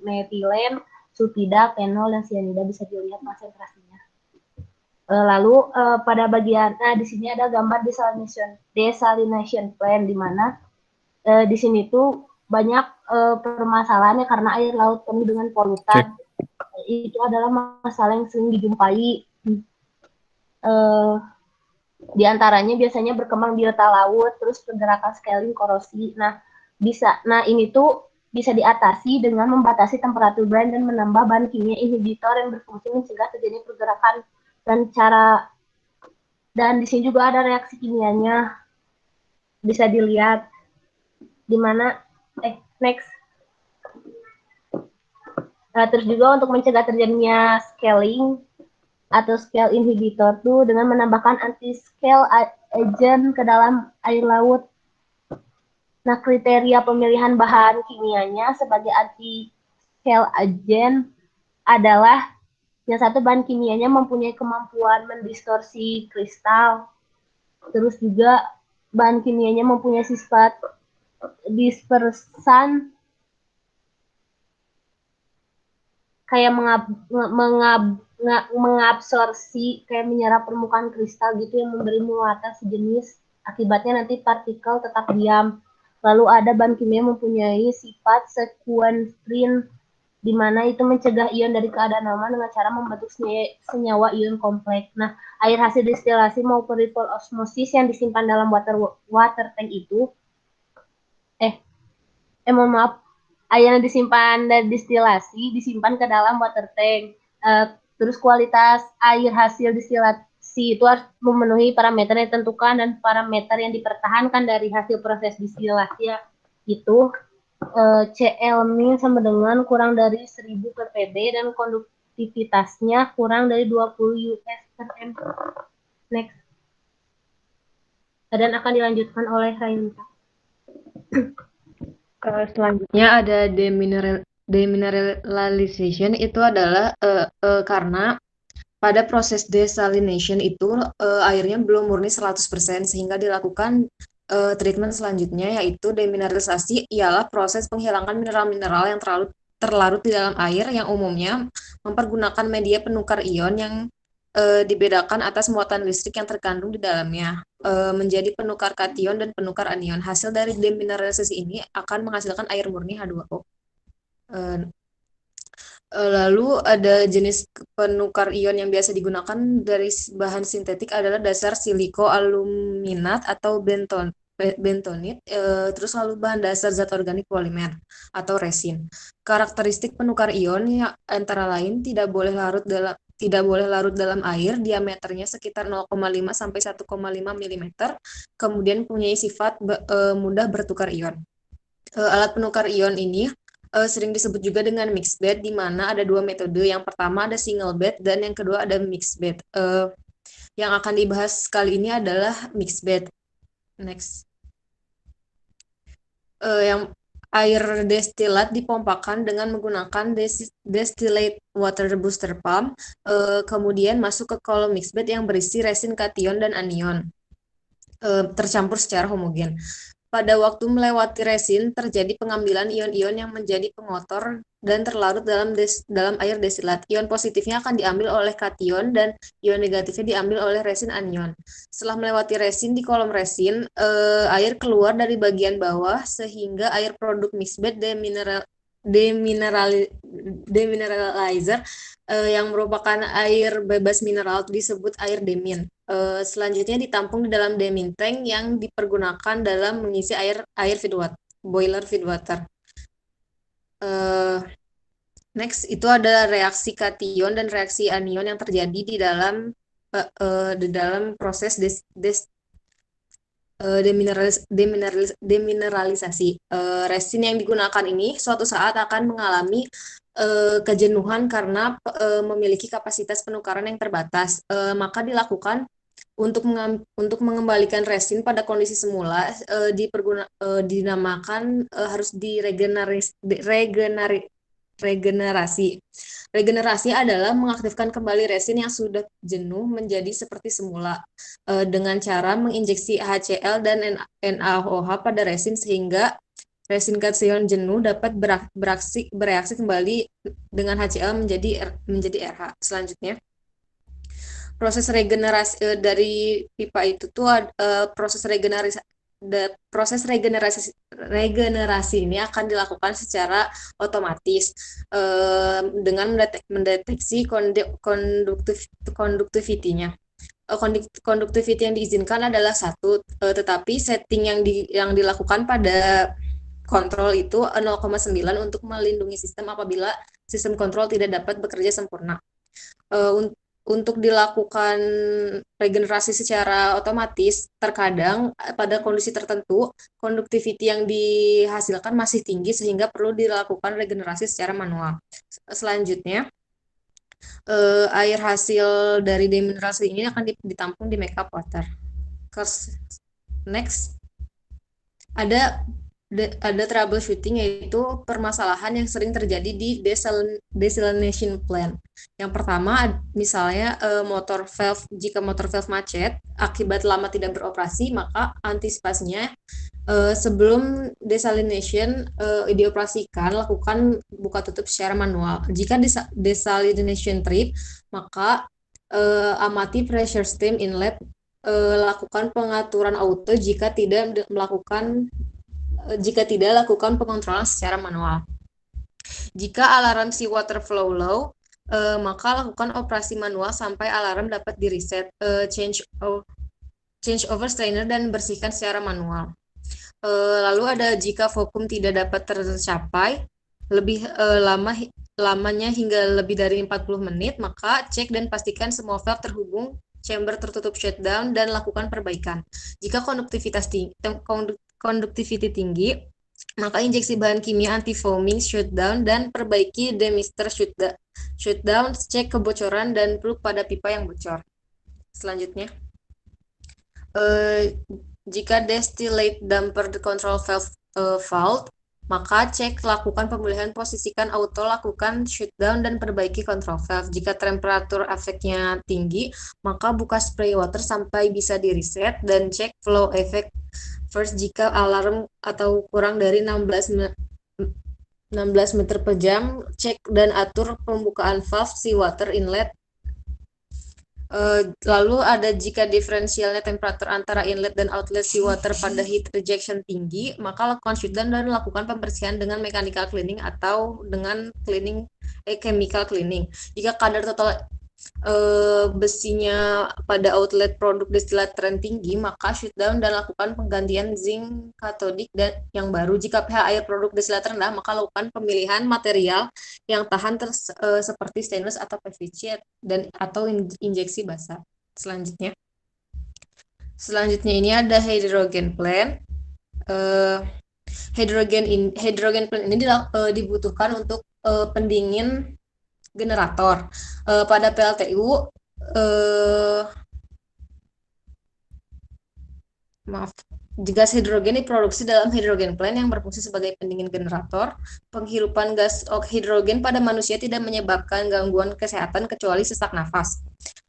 metilen, sulfida, fenol, dan sianida bisa dilihat konsentrasinya. Lalu pada bagian, di sini ada gambar desalination plant di mana di sini tuh banyak permasalahannya karena air laut penuh dengan polutan. Itu adalah masalah yang sering dijumpai. Di antaranya biasanya berkembang biota laut, terus pergerakan scaling korosi. Nah ini tuh bisa diatasi dengan membatasi temperatur brine dan menambah bahan kimia inhibitor yang berfungsi mencegah terjadinya pergerakan dan di sini juga ada reaksi kimianya bisa dilihat di mana next. Terus juga untuk mencegah terjadinya scaling atau scale inhibitor tuh dengan menambahkan anti-scale agent ke dalam air laut. Nah, kriteria pemilihan bahan kimianya sebagai anti-scale agent adalah yang satu bahan kimianya mempunyai kemampuan mendistorsi kristal. Terus juga bahan kimianya mempunyai sifat dispersan kayak mengabsorpsi, kayak menyerap permukaan kristal gitu yang memberi muatan sejenis. Akibatnya nanti partikel tetap diam. Lalu ada bahan kimia mempunyai sifat sequestrin, di mana itu mencegah ion dari keadaan normal dengan cara membentuk senyawa ion kompleks. Nah, air hasil destilasi maupun reverse osmosis yang disimpan dalam water tank itu, mohon maaf, air yang disimpan dan distilasi disimpan ke dalam water tank. Terus kualitas air hasil destilasi itu harus memenuhi parameter yang ditentukan dan parameter yang dipertahankan dari hasil proses destilasi itu Cl min sama dengan kurang dari 1000 ppb dan konduktivitasnya kurang dari 20 US per M. Next. Dan akan dilanjutkan oleh Rainta. Selanjutnya ada demineralization. Itu adalah karena pada proses desalination itu airnya belum murni 100% sehingga dilakukan treatment selanjutnya, yaitu demineralisasi, ialah proses penghilangan mineral-mineral yang terlarut di dalam air yang umumnya mempergunakan media penukar ion yang dibedakan atas muatan listrik yang terkandung di dalamnya menjadi penukar kation dan penukar anion. Hasil dari demineralisasi ini akan menghasilkan air murni H2O. Lalu ada jenis penukar ion yang biasa digunakan dari bahan sintetik adalah dasar siliko aluminat atau bentonit, terus lalu bahan dasar zat organik polimer atau resin. Karakteristik penukar ion yang antara lain tidak boleh larut dalam air, diameternya sekitar 0,5 sampai 1,5 mm, kemudian punya sifat mudah bertukar ion. Alat penukar ion ini sering disebut juga dengan mixed bed, di mana ada dua metode. Yang pertama ada single bed dan yang kedua ada mixed bed. Yang akan dibahas kali ini adalah mixed bed. Next. Yang air destilat dipompakan dengan menggunakan distillate water booster pump, kemudian masuk ke kolom mixed bed yang berisi resin kation dan anion tercampur secara homogen. Pada waktu melewati resin, terjadi pengambilan ion-ion yang menjadi pengotor dan terlarut dalam air destilat. Ion positifnya akan diambil oleh kation dan ion negatifnya diambil oleh resin anion. Setelah melewati resin di kolom resin, air keluar dari bagian bawah sehingga air produk mixed bed demineralizer yang merupakan air bebas mineral disebut air demin. Selanjutnya ditampung di dalam demin tank yang dipergunakan dalam mengisi air feedwater, boiler feedwater. Next itu ada reaksi kation dan reaksi anion yang terjadi di dalam proses demineralisasi. Resin yang digunakan ini suatu saat akan mengalami kejenuhan karena memiliki kapasitas penukaran yang terbatas. Maka dilakukan untuk mengembalikan resin pada kondisi semula dinamakan harus regenerasi. Regenerasi adalah mengaktifkan kembali resin yang sudah jenuh menjadi seperti semula dengan cara menginjeksi HCl dan NaOH pada resin sehingga Resin kation jenuh dapat bereaksi kembali dengan HCl menjadi RH. Selanjutnya, proses regenerasi dari pipa itu tuh proses regenerasi ini akan dilakukan secara otomatis dengan mendeteksi konduktivitinya. Conductivity yang diizinkan adalah 1, tetapi setting yang dilakukan pada kontrol itu 0,9 untuk melindungi sistem apabila sistem kontrol tidak dapat bekerja sempurna. Untuk dilakukan regenerasi secara otomatis, terkadang pada kondisi tertentu, conductivity yang dihasilkan masih tinggi sehingga perlu dilakukan regenerasi secara manual. Selanjutnya, air hasil dari demineralisasi ini akan ditampung di makeup water. Next, ada troubleshooting, yaitu permasalahan yang sering terjadi di desalination plant. Yang pertama, misalnya jika motor valve macet akibat lama tidak beroperasi, maka antisipasinya sebelum desalination dioperasikan, lakukan buka tutup secara manual. Jika desalination trip, maka amati pressure steam inlet, lakukan pengaturan auto jika tidak lakukan pengontrolan secara manual. Jika alarm seawater flow low, maka lakukan operasi manual sampai alarm dapat di-reset, change over strainer dan bersihkan secara manual. Lalu ada jika vakum tidak dapat tercapai lebih lamanya hingga lebih dari 40 menit, maka cek dan pastikan semua valve terhubung, chamber tertutup shutdown, dan lakukan perbaikan. Jika conductivity tinggi, maka injeksi bahan kimia anti-foaming shutdown dan perbaiki demister shutdown, cek kebocoran dan plug pada pipa yang bocor. Selanjutnya, jika distillate damper control valve fault, maka lakukan pemulihan, posisikan auto, lakukan shutdown dan perbaiki control valve. Jika temperatur efeknya tinggi, maka buka spray water sampai bisa di-reset dan cek flow effect first. Jika alarm atau kurang dari 16 meter per jam, cek dan atur pembukaan valve seawater inlet. Lalu ada jika diferensialnya temperatur antara inlet dan outlet seawater pada heat rejection tinggi, maka lakukan shutdown dan lakukan pembersihan dengan mechanical cleaning atau dengan chemical cleaning. Jika kadar total besinya pada outlet produk destilat tren tinggi, maka shutdown dan lakukan penggantian zinc katodik dan yang baru. Jika pH air produk destilat rendah, maka lakukan pemilihan material yang tahan seperti stainless atau PVC atau injeksi basah. Selanjutnya ini ada hydrogen plant. Hydrogen plant ini dibutuhkan untuk pendingin generator. Pada PLTU, gas hidrogen diproduksi dalam hydrogen plant yang berfungsi sebagai pendingin generator. Penghirupan gas hidrogen pada manusia tidak menyebabkan gangguan kesehatan kecuali sesak nafas.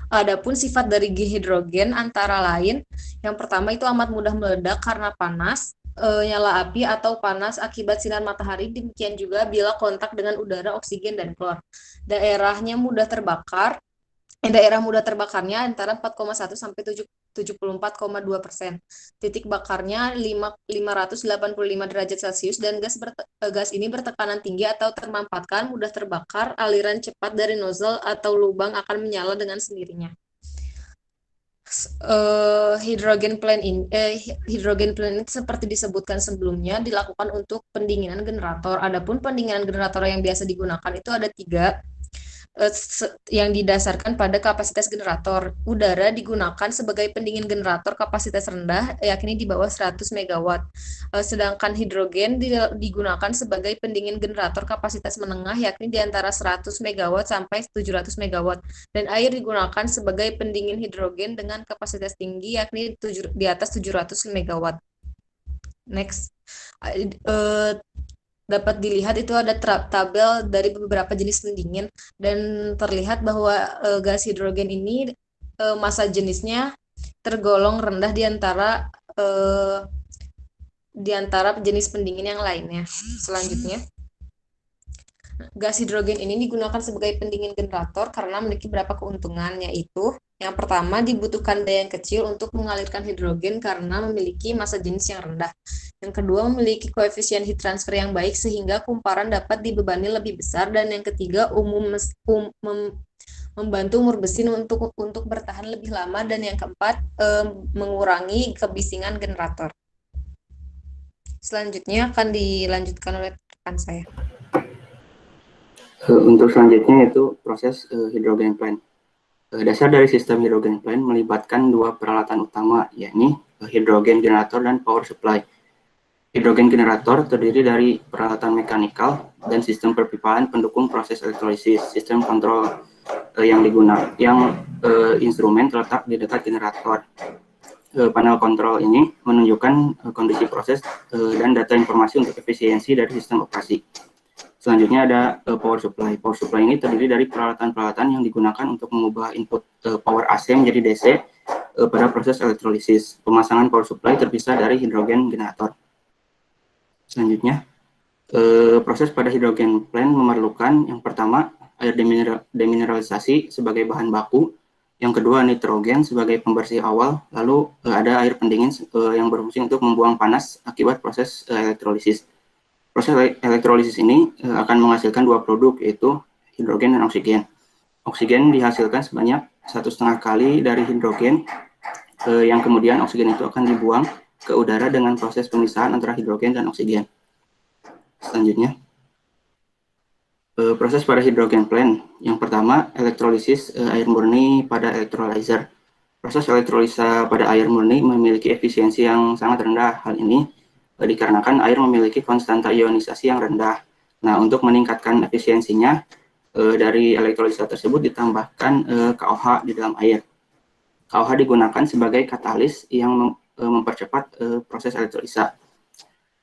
Adapun sifat dari hidrogen antara lain, yang pertama itu amat mudah meledak karena panas, nyala api atau panas akibat sinar matahari. Demikian juga bila kontak dengan udara, oksigen, dan klor. Daerah mudah terbakarnya antara 4,1 sampai 74,2%. Titik bakarnya 585 derajat Celcius dan gas ini bertekanan tinggi atau termampatkan, mudah terbakar, aliran cepat dari nozzle atau lubang akan menyala dengan sendirinya. Hydrogen plant ini seperti disebutkan sebelumnya dilakukan untuk pendinginan generator. Adapun pendinginan generator yang biasa digunakan itu ada 3 yang didasarkan pada kapasitas generator. Udara digunakan sebagai pendingin generator kapasitas rendah, yakni di bawah 100 MW. Sedangkan hidrogen digunakan sebagai pendingin generator kapasitas menengah, yakni di antara 100 MW sampai 700 MW. Dan air digunakan sebagai pendingin hidrogen dengan kapasitas tinggi, yakni di atas 700 MW. Next. Dapat dilihat itu ada tabel dari beberapa jenis pendingin dan terlihat bahwa gas hidrogen ini massa jenisnya tergolong rendah di antara di antara jenis pendingin yang lainnya. Selanjutnya, gas hidrogen ini digunakan sebagai pendingin generator karena memiliki beberapa keuntungan, yaitu yang pertama dibutuhkan daya yang kecil untuk mengalirkan hidrogen karena memiliki massa jenis yang rendah. Yang kedua memiliki koefisien heat transfer yang baik sehingga kumparan dapat dibebani lebih besar. Dan yang ketiga membantu umur mesin untuk bertahan lebih lama. Dan yang keempat mengurangi kebisingan generator. Selanjutnya akan dilanjutkan oleh rekan saya. Untuk selanjutnya itu proses hidrogen plant. Dasar dari sistem hidrogen plant melibatkan dua peralatan utama, yakni hidrogen generator dan power supply. Hidrogen generator terdiri dari peralatan mekanikal dan sistem perpipaan pendukung proses elektrolisis. Sistem kontrol instrumen terletak di dekat generator. Panel kontrol ini menunjukkan kondisi proses dan data informasi untuk efisiensi dari sistem operasi. Selanjutnya ada power supply. Power supply ini terdiri dari peralatan-peralatan yang digunakan untuk mengubah input power AC menjadi DC pada proses elektrolisis. Pemasangan power supply terpisah dari hidrogen generator. Selanjutnya, proses pada hidrogen plant memerlukan yang pertama air demineralisasi sebagai bahan baku, yang kedua nitrogen sebagai pembersih awal, lalu ada air pendingin yang berfungsi untuk membuang panas akibat proses elektrolisis. Proses elektrolisis ini akan menghasilkan dua produk, yaitu hidrogen dan oksigen. Oksigen dihasilkan sebanyak 1,5 kali dari hidrogen, yang kemudian oksigen itu akan dibuang ke udara dengan proses pemisahan antara hidrogen dan oksigen. Selanjutnya, proses pada hidrogen plant. Yang pertama, elektrolisis air murni pada electrolyzer. Proses elektrolisa pada air murni memiliki efisiensi yang sangat rendah. Hal ini dikarenakan air memiliki konstanta ionisasi yang rendah. Nah, untuk meningkatkan efisiensinya, dari elektrolisa tersebut ditambahkan KOH di dalam air. KOH digunakan sebagai katalis yang mempercepat proses elektrolisa.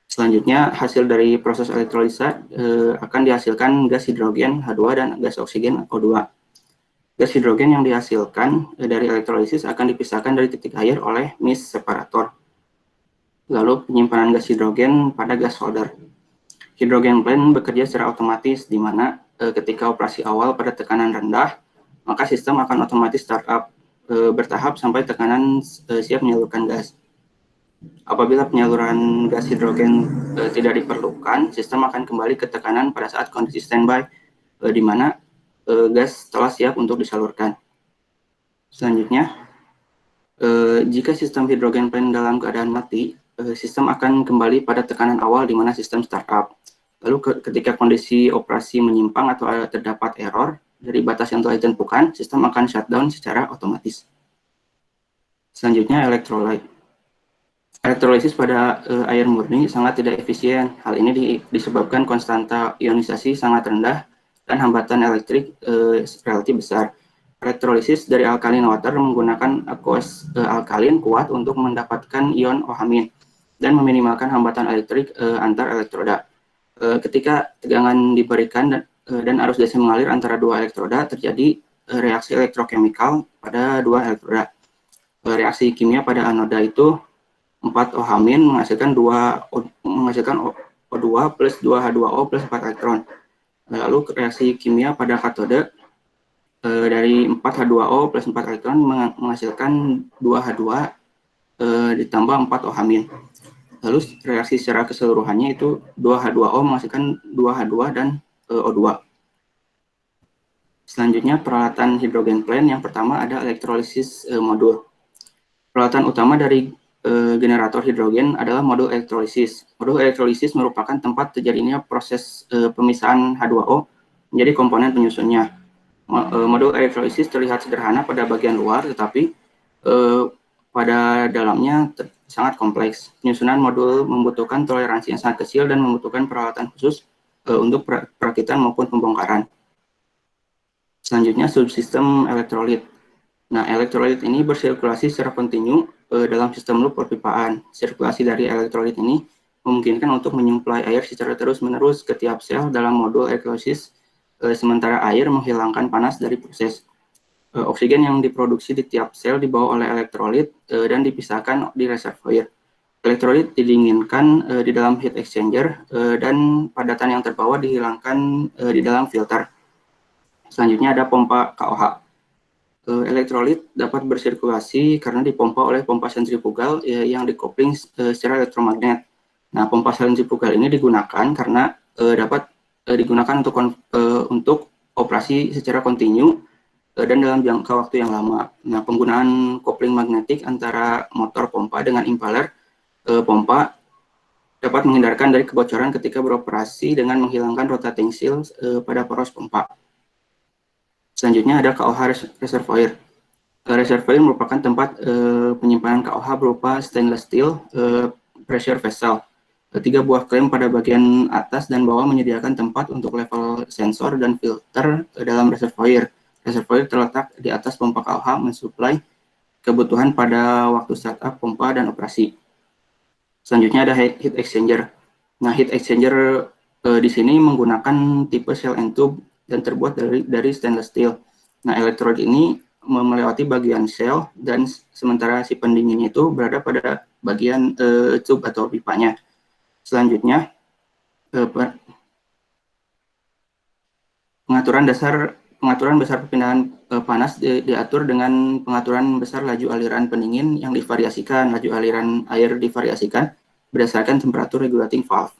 Selanjutnya, hasil dari proses elektrolisa akan dihasilkan gas hidrogen H2 dan gas oksigen O2. Gas hidrogen yang dihasilkan dari elektrolisis akan dipisahkan dari titik air oleh mist separator. Lalu penyimpanan gas hidrogen pada gas holder. Hidrogen plant bekerja secara otomatis, di mana ketika operasi awal pada tekanan rendah, maka sistem akan otomatis startup bertahap sampai tekanan siap menyalurkan gas. Apabila penyaluran gas hidrogen tidak diperlukan, sistem akan kembali ke tekanan pada saat kondisi standby, di mana gas telah siap untuk disalurkan. Selanjutnya, jika sistem hidrogen plant dalam keadaan mati, sistem akan kembali pada tekanan awal di mana sistem startup. Lalu ketika kondisi operasi menyimpang atau terdapat error dari batas yang telah ditentukan, sistem akan shutdown secara otomatis. Selanjutnya, elektrolit. Elektrolisis pada air murni sangat tidak efisien. Hal ini disebabkan konstanta ionisasi sangat rendah dan hambatan elektrik relatif besar. Elektrolisis dari alkaline water menggunakan aqueous alkalin kuat untuk mendapatkan ion OH- dan meminimalkan hambatan elektrik antar elektroda. Ketika tegangan diberikan dan arus DC mengalir antara dua elektroda, terjadi reaksi elektrokimikal pada dua elektroda. Reaksi kimia pada anoda itu 4 OH- menghasilkan O2 plus 2H2O plus 4 elektron. Lalu reaksi kimia pada katode dari 4H2O plus 4 elektron menghasilkan 2H2 ditambah 4 OH-. Lalu reaksi secara keseluruhannya itu 2H2O menghasilkan 2H2 dan O2. Selanjutnya, peralatan hidrogen plant yang pertama ada elektrolisis modul. Peralatan utama dari generator hidrogen adalah modul elektrolisis. Modul elektrolisis merupakan tempat terjadinya proses pemisahan H2O menjadi komponen penyusunnya. Modul elektrolisis terlihat sederhana pada bagian luar, tetapi pada dalamnya sangat kompleks. Penyusunan modul membutuhkan toleransi yang sangat kecil dan membutuhkan peralatan khusus untuk perakitan maupun pembongkaran. Selanjutnya, subsistem elektrolit. Nah, elektrolit ini bersirkulasi secara kontinu dalam sistem loop perpipaan. Sirkulasi dari elektrolit ini memungkinkan untuk menyuplai air secara terus-menerus ke tiap sel dalam modul elektrolisis, sementara air menghilangkan panas dari proses. Oksigen yang diproduksi di tiap sel dibawa oleh elektrolit dan dipisahkan di reservoir. Elektrolit didinginkan di dalam heat exchanger dan padatan yang terbawa dihilangkan di dalam filter. Selanjutnya ada pompa KOH. Elektrolit dapat bersirkulasi karena dipompa oleh pompa sentrifugal yang dikopling secara elektromagnet. Nah, pompa sentrifugal ini digunakan karena dapat digunakan untuk operasi secara kontinu dan dalam jangka waktu yang lama. Nah, penggunaan kopling magnetik antara motor pompa dengan impeller pompa dapat menghindarkan dari kebocoran ketika beroperasi dengan menghilangkan rotating seal pada poros pompa. Selanjutnya ada KOH reservoir. Reservoir merupakan tempat penyimpanan KOH berupa stainless steel pressure vessel. 3 buah klem pada bagian atas dan bawah menyediakan tempat untuk level sensor dan filter dalam reservoir. Reservoir terletak di atas pompa KOH mensuplai kebutuhan pada waktu startup pompa dan operasi. Selanjutnya ada heat exchanger. Nah, heat exchanger di sini menggunakan tipe shell and tube dan terbuat dari stainless steel. Nah, elektrolit ini melewati bagian shell dan sementara si pendingin itu berada pada bagian tube atau pipanya. Selanjutnya, pengaturan besar perpindahan panas diatur dengan pengaturan besar laju aliran pendingin yang divariasikan. Laju aliran air divariasikan berdasarkan temperatur regulating valve.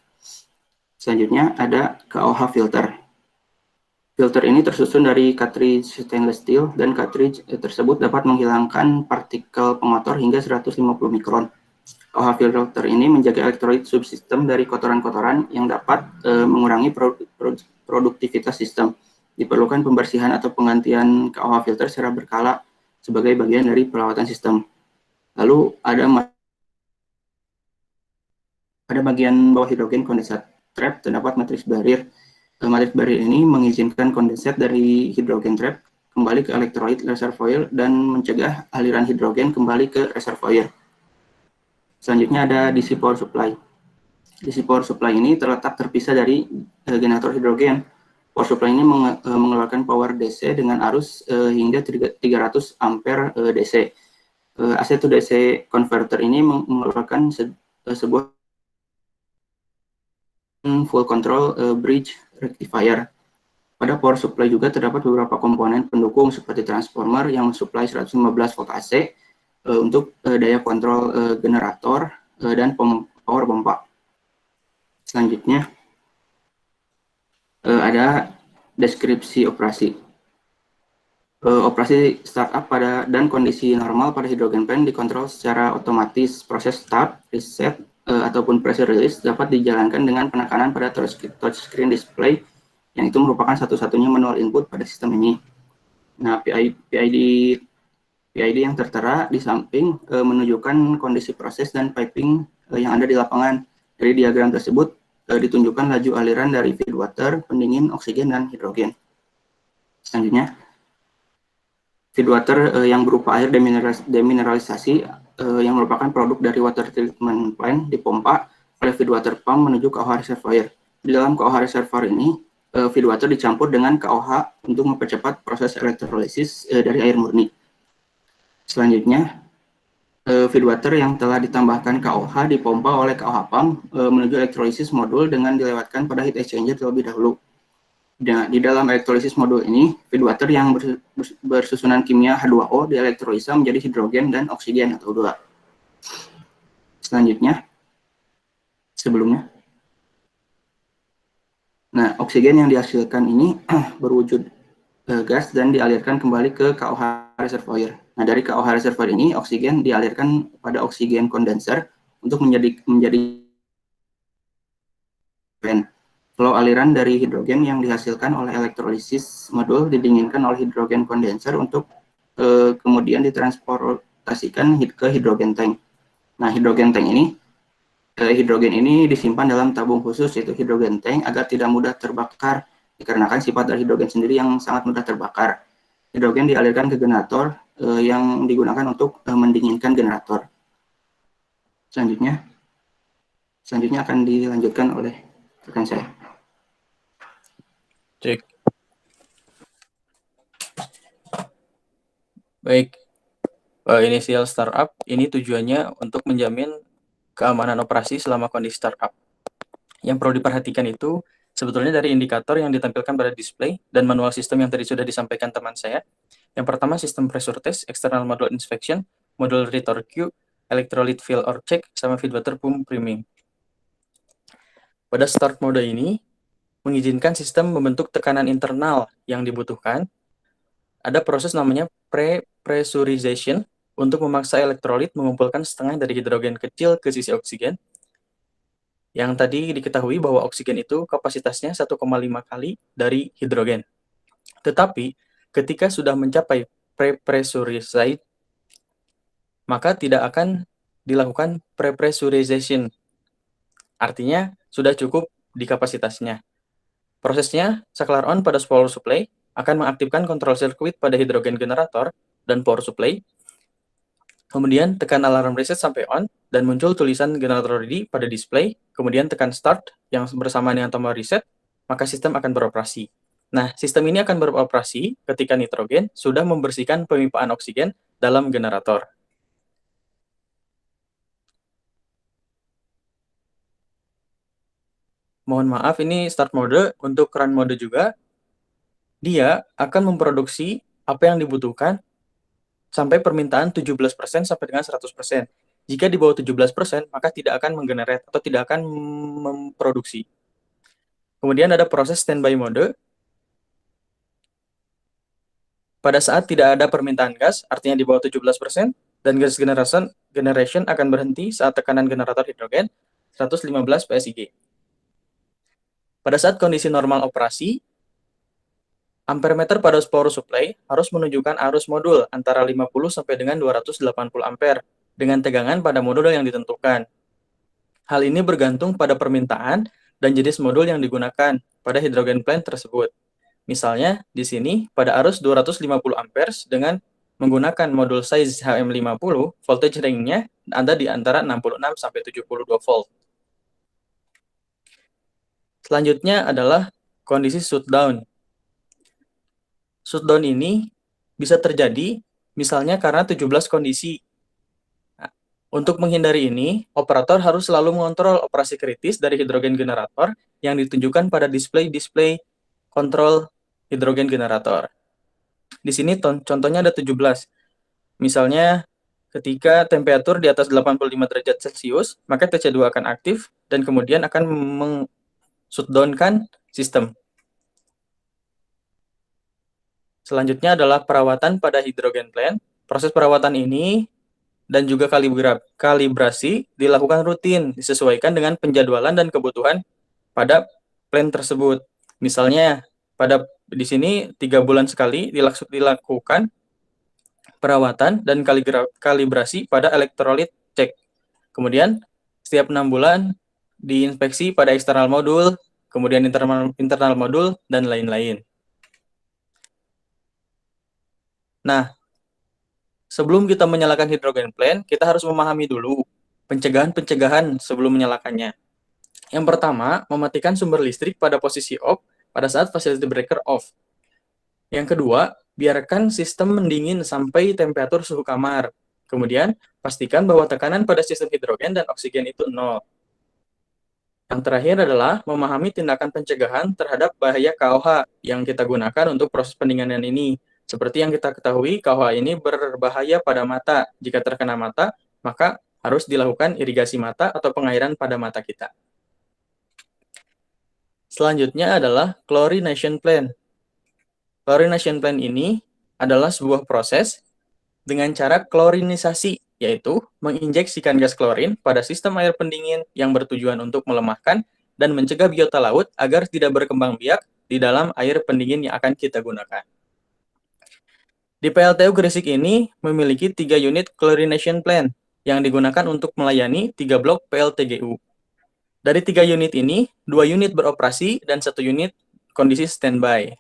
Selanjutnya ada KOH filter. Filter ini tersusun dari cartridge stainless steel dan cartridge tersebut dapat menghilangkan partikel pengotor hingga 150 mikron. KOH filter ini menjaga elektrolit subsistem dari kotoran-kotoran yang dapat mengurangi produktivitas sistem. Diperlukan pembersihan atau penggantian KOH filter secara berkala sebagai bagian dari perawatan sistem. Lalu ada bagian bawah hidrogen kondensat trap terdapat matriks barrier. Matriks barrier ini mengizinkan kondensat dari hidrogen trap kembali ke elektrolit reservoir dan mencegah aliran hidrogen kembali ke reservoir. Selanjutnya ada DC power supply. DC power supply ini terletak terpisah dari generator hidrogen. Power supply ini mengeluarkan power DC dengan arus hingga 300 ampere DC. AC to DC converter ini mengeluarkan sebuah full control bridge rectifier. Pada power supply juga terdapat beberapa komponen pendukung seperti transformer yang mensuplai 115 volt AC untuk daya kontrol generator dan power pompa. Selanjutnya ada deskripsi operasi. Operasi startup dan kondisi normal pada hidrogen plant dikontrol secara otomatis. Proses start, reset, ataupun pressure release dapat dijalankan dengan penekanan pada touchscreen display yang itu merupakan satu-satunya manual input pada sistem ini. Nah, PID yang tertera di samping menunjukkan kondisi proses dan piping yang ada di lapangan. Dari diagram tersebut ditunjukkan laju aliran dari feed water, pendingin, oksigen, dan hidrogen. Selanjutnya, feed water yang berupa air demineralisasi yang merupakan produk dari water treatment plant dipompa oleh feed water pump menuju ke KOH reservoir. Di dalam KOH reservoir ini, feed water dicampur dengan KOH untuk mempercepat proses elektrolisis dari air murni. Selanjutnya, feed water yang telah ditambahkan KOH dipompa oleh KOH pump menuju elektrolisis modul dengan dilewatkan pada heat exchanger terlebih dahulu. Di dalam elektrolisis modul ini, feed water yang bersusunan kimia H2O dielektrolisa menjadi hidrogen dan oksigen atau O2. Selanjutnya, nah, oksigen yang dihasilkan ini berwujud gas dan dialirkan kembali ke KOH reservoir. Nah, dari KOH reservoir ini, oksigen dialirkan pada oksigen kondenser untuk menjadi flow aliran dari hidrogen yang dihasilkan oleh elektrolisis modul didinginkan oleh hidrogen kondenser untuk kemudian ditransportasikan ke hidrogen tank. Nah, hidrogen ini disimpan dalam tabung khusus yaitu hidrogen tank agar tidak mudah terbakar dikarenakan sifat dari hidrogen sendiri yang sangat mudah terbakar. Hidrogen dialirkan ke generator yang digunakan untuk mendinginkan generator. Selanjutnya akan dilanjutkan oleh rekan saya. Cek. Baik, inisial startup ini tujuannya untuk menjamin keamanan operasi selama kondisi startup. Yang perlu diperhatikan itu sebetulnya dari indikator yang ditampilkan pada display dan manual sistem yang tadi sudah disampaikan teman saya. Yang pertama sistem pressure test, external module inspection, module retorque queue, electrolyte fill or check, sama feed water pump priming. Pada start mode ini, mengizinkan sistem membentuk tekanan internal yang dibutuhkan. Ada proses namanya pre-pressurization untuk memaksa elektrolit mengumpulkan setengah dari hidrogen kecil ke sisi oksigen. Yang tadi diketahui bahwa oksigen itu kapasitasnya 1,5 kali dari hidrogen. Tetapi ketika sudah mencapai pre-pressurization, maka tidak akan dilakukan pre-pressurization. Artinya sudah cukup di kapasitasnya. Prosesnya, saklar on pada power supply akan mengaktifkan control circuit pada hidrogen generator dan power supply. Kemudian tekan alarm reset sampai on dan muncul tulisan generator ready pada display. Kemudian tekan start yang bersamaan dengan tombol reset, maka sistem akan beroperasi. Nah, sistem ini akan beroperasi ketika nitrogen sudah membersihkan pemimpaan oksigen dalam generator. Mohon maaf, ini start mode. Untuk run mode juga, dia akan memproduksi apa yang dibutuhkan sampai permintaan 17% sampai dengan 100%. Jika di bawah 17%, maka tidak akan menggenerate atau tidak akan memproduksi. Kemudian ada proses standby mode. Pada saat tidak ada permintaan gas, artinya di bawah 17%, dan gas generation akan berhenti saat tekanan generator hidrogen 115 PSIG. Pada saat kondisi normal operasi, ampermeter pada power supply harus menunjukkan arus modul antara 50 sampai dengan 280 ampere dengan tegangan pada modul yang ditentukan. Hal ini bergantung pada permintaan dan jenis modul yang digunakan pada hidrogen plant tersebut. Misalnya, di sini pada arus 250 amperes dengan menggunakan modul size HM50, voltage range-nya ada di antara 66 sampai 72 volt. Selanjutnya adalah kondisi shutdown. Shutdown ini bisa terjadi misalnya karena 17 kondisi. Nah, untuk menghindari ini, operator harus selalu mengontrol operasi kritis dari hidrogen generator yang ditunjukkan pada display kontrol hidrogen generator. Di sini contohnya ada 17. Misalnya ketika temperatur di atas 85 derajat Celcius, maka TC2 akan aktif dan kemudian akan shutdown-kan sistem. Selanjutnya adalah perawatan pada hidrogen plant. Proses perawatan ini dan juga kalibrasi dilakukan rutin, disesuaikan dengan penjadwalan dan kebutuhan pada plant tersebut. Misalnya, di sini 3 bulan sekali dilakukan perawatan dan kalibrasi pada elektrolit cek. Kemudian, setiap 6 bulan diinspeksi pada eksternal modul, kemudian internal modul, dan lain-lain. Nah, sebelum kita menyalakan hidrogen plant, kita harus memahami dulu pencegahan sebelum menyalakannya. Yang pertama, mematikan sumber listrik pada posisi off pada saat facility breaker off. Yang kedua, biarkan sistem mendingin sampai temperatur suhu kamar. Kemudian, pastikan bahwa tekanan pada sistem hidrogen dan oksigen itu 0. Yang terakhir adalah memahami tindakan pencegahan terhadap bahaya KOH yang kita gunakan untuk proses pendinginan ini. Seperti yang kita ketahui, KOH ini berbahaya pada mata. Jika terkena mata, maka harus dilakukan irigasi mata atau pengairan pada mata kita. Selanjutnya adalah chlorination plant. Chlorination plant ini adalah sebuah proses dengan cara klorinisasi, yaitu menginjeksikan gas klorin pada sistem air pendingin yang bertujuan untuk melemahkan dan mencegah biota laut agar tidak berkembang biak di dalam air pendingin yang akan kita gunakan. Di PLTU Gresik ini memiliki 3 unit chlorination plant yang digunakan untuk melayani 3 blok PLTGU. Dari 3 unit ini, 2 unit beroperasi dan 1 unit kondisi standby.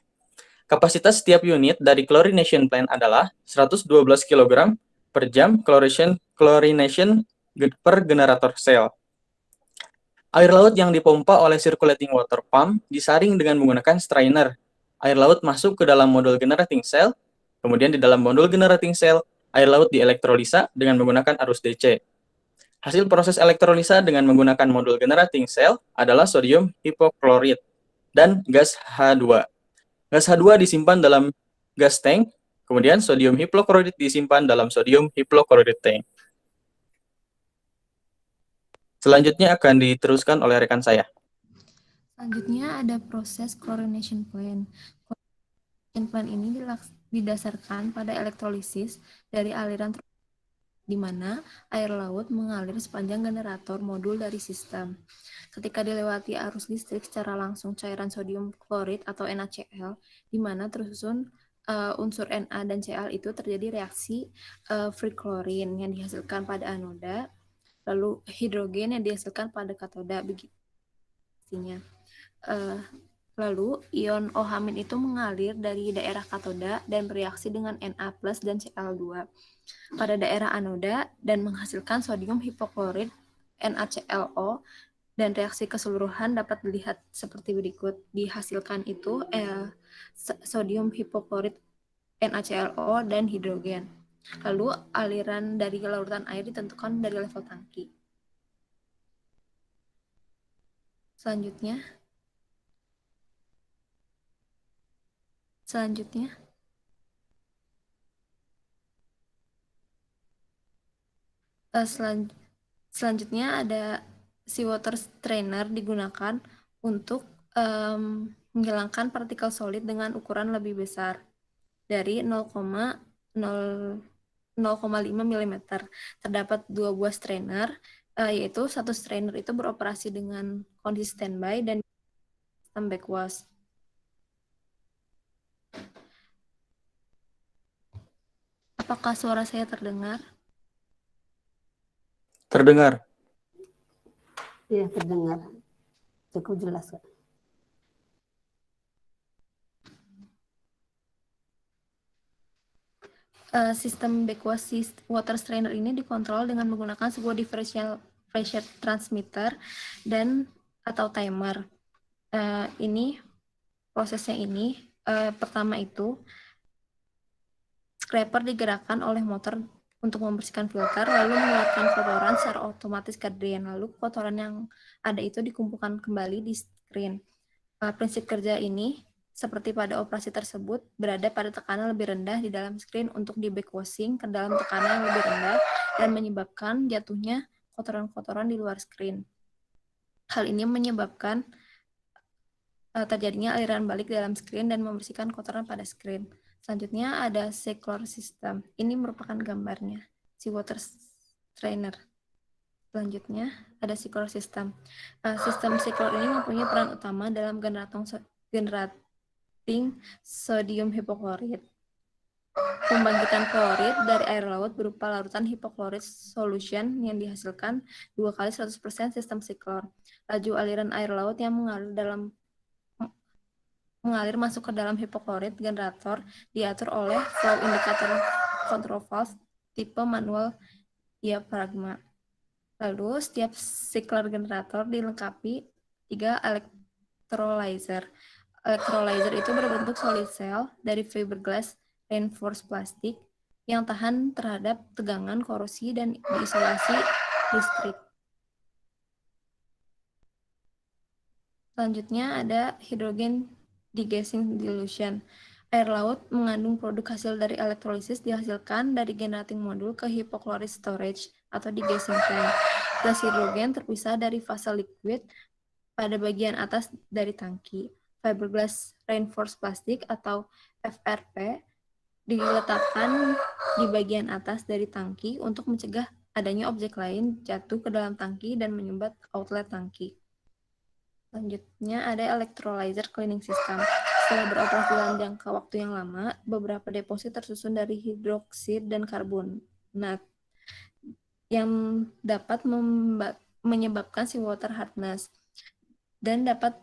Kapasitas setiap unit dari chlorination plant adalah 112 kg per jam chlorination per generator sel. Air laut yang dipompa oleh circulating water pump disaring dengan menggunakan strainer. Air laut masuk ke dalam modul generating cell, kemudian di dalam modul generating cell, air laut dielektrolisa dengan menggunakan arus DC. Hasil proses elektrolisa dengan menggunakan modul generating cell adalah sodium hipoklorit dan gas H2. Gas H2 disimpan dalam gas tank, kemudian sodium hipoklorit disimpan dalam sodium hipoklorit tank. Selanjutnya akan diteruskan oleh rekan saya. Selanjutnya ada proses chlorination plant. Chlorination plant ini didasarkan pada elektrolisis dari aliran di mana air laut mengalir sepanjang generator modul dari sistem. Ketika dilewati arus listrik secara langsung cairan sodium klorid atau NaCl, di mana tersusun unsur Na dan Cl itu terjadi reaksi free chlorine yang dihasilkan pada anoda, lalu hidrogen yang dihasilkan pada katoda, begitunya. Lalu ion OH- itu mengalir dari daerah katoda dan bereaksi dengan Na+ dan Cl2 pada daerah anoda dan menghasilkan sodium hipoklorit NaClO, dan reaksi keseluruhan dapat dilihat seperti berikut. Dihasilkan itu sodium hipoklorit NaClO dan hidrogen. Lalu aliran dari larutan air ditentukan dari level tangki. Selanjutnya selanjutnya ada seawater strainer digunakan untuk menghilangkan partikel solid dengan ukuran lebih besar dari 0,5 mm. Terdapat 2 buah strainer, yaitu satu strainer itu beroperasi dengan kondisi standby dan sistem backwash. Apakah suara saya terdengar? Terdengar. Iya, terdengar. Cukup jelas, Kak. Sistem backwash water strainer ini dikontrol dengan menggunakan sebuah differential pressure transmitter dan atau timer. Prosesnya ini pertama itu scraper digerakkan oleh motor untuk membersihkan filter, lalu mengeluarkan kotoran secara otomatis ke drain. Lalu kotoran yang ada itu dikumpulkan kembali di screen. Prinsip kerja ini, seperti pada operasi tersebut, berada pada tekanan lebih rendah di dalam screen untuk di backwashing ke dalam tekanan yang lebih rendah dan menyebabkan jatuhnya kotoran-kotoran di luar screen. Hal ini menyebabkan terjadinya aliran balik dalam screen dan membersihkan kotoran pada screen. Selanjutnya ada cyclone system. Ini merupakan gambarnya, seawater strainer. Selanjutnya ada cyclone system. Sistem cyclone ini mempunyai peran utama dalam generating sodium hipoklorit. Pembangkitan klorid dari air laut berupa larutan hipoklorit solution yang dihasilkan 2 kali 100% sistem cyclone. Laju aliran air laut yang mengalir masuk ke dalam hipoklorit generator diatur oleh flow indicator control valve tipe manual diaphragma. Lalu setiap cycler generator dilengkapi 3 electrolyzer. Electrolyzer itu berbentuk solid cell dari fiberglass reinforced plastik yang tahan terhadap tegangan, korosi, dan diisolasi listrik. Selanjutnya ada hydrogen degassing dilution. Air laut mengandung produk hasil dari elektrolisis dihasilkan dari generating modul ke hipoklorit storage atau degassing tank. Gas hidrogen terpisah dari fase liquid pada bagian atas dari tangki. Fiberglass reinforced plastic atau FRP diletakkan di bagian atas dari tangki untuk mencegah adanya objek lain jatuh ke dalam tangki dan menyumbat outlet tangki. Selanjutnya ada electrolyzer cleaning system. Setelah beroperasi dalam jangka waktu yang lama, beberapa deposit tersusun dari hidroksid dan karbonat yang dapat menyebabkan seawater hardness dan dapat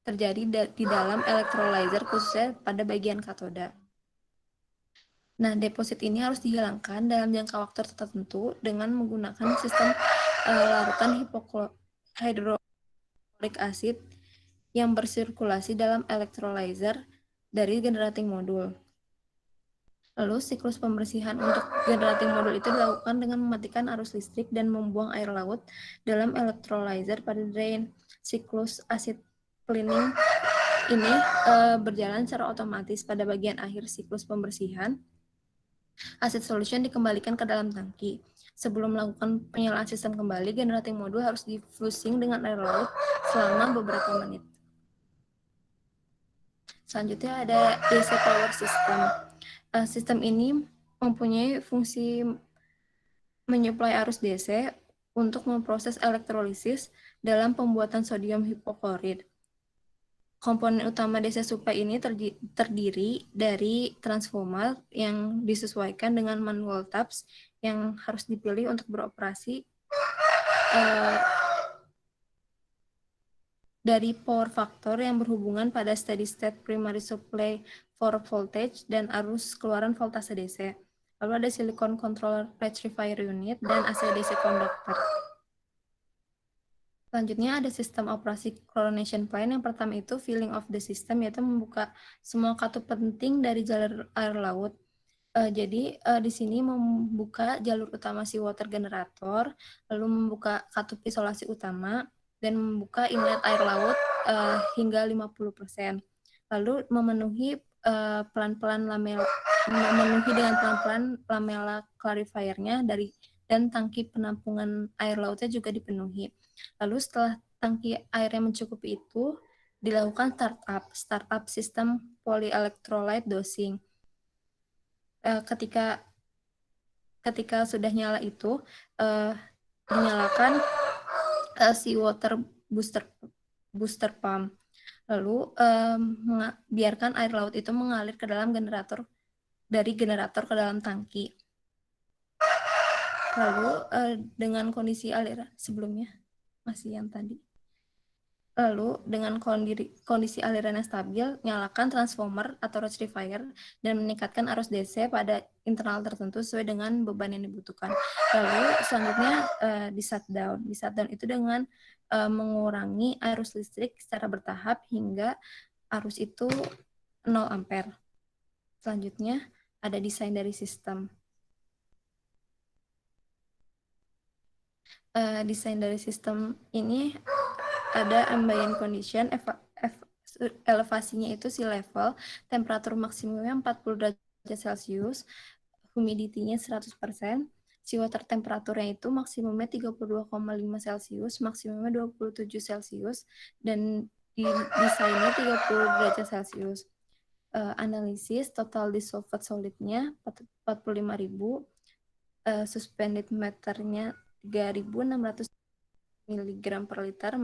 terjadi di dalam electrolyzer khususnya pada bagian katoda. Nah, deposit ini harus dihilangkan dalam jangka waktu tertentu dengan menggunakan sistem larutan hidroklorik acid yang bersirkulasi dalam electrolyzer dari generating modul. Lalu siklus pembersihan untuk generating modul itu dilakukan dengan mematikan arus listrik dan membuang air laut dalam electrolyzer pada drain. Siklus acid cleaning ini berjalan secara otomatis. Pada bagian akhir siklus pembersihan, acid solution dikembalikan ke dalam tangki. Sebelum melakukan penyalaan sistem kembali, generating modul harus di-flusing dengan air laut selama beberapa menit. Selanjutnya ada DC power system. Sistem ini mempunyai fungsi menyuplai arus DC untuk memproses elektrolisis dalam pembuatan sodium hipoklorid. Komponen utama DC supply ini terdiri dari transformer yang disesuaikan dengan manual taps yang harus dipilih untuk beroperasi dari power factor yang berhubungan pada steady state primary supply for voltage dan arus keluaran voltase DC. Lalu ada silicon controller rectifier unit dan AC/DC conductor. Selanjutnya ada sistem operasi chlorination plant. Yang pertama itu filling of the system, yaitu membuka semua katup penting dari jalur air laut. Jadi di sini membuka jalur utama seawater generator, lalu membuka katup isolasi utama, dan membuka inlet air laut hingga 50%. Lalu memenuhi dengan pelan-pelan lamela clarifiernya dan tangki penampungan air lautnya juga dipenuhi. Lalu setelah tangki airnya mencukupi itu, dilakukan startup sistem polyelectrolyte dosing. Ketika sudah nyala itu, dinyalakan seawater booster pump. Lalu biarkan air laut itu mengalir ke dalam dari generator ke dalam tangki. Lalu dengan kondisi aliran sebelumnya masih yang tadi. Lalu dengan kondisi aliran yang stabil, nyalakan transformer atau rectifier dan meningkatkan arus DC pada internal tertentu sesuai dengan beban yang dibutuhkan. Lalu selanjutnya di shutdown. Di shutdown itu dengan mengurangi arus listrik secara bertahap hingga arus itu 0 ampere. Selanjutnya ada desain dari sistem. Desain dari sistem ini ada ambient condition, elevasinya itu sea level, temperatur maksimumnya 40 derajat Celcius, humidity-nya 100%, seawater temperaturnya itu maksimumnya 32,5 Celcius, maksimumnya 27 Celcius, dan desainnya 30 derajat Celcius. Analisis total dissolved solid-nya 45.000, suspended matter-nya 3.600 mg per liter,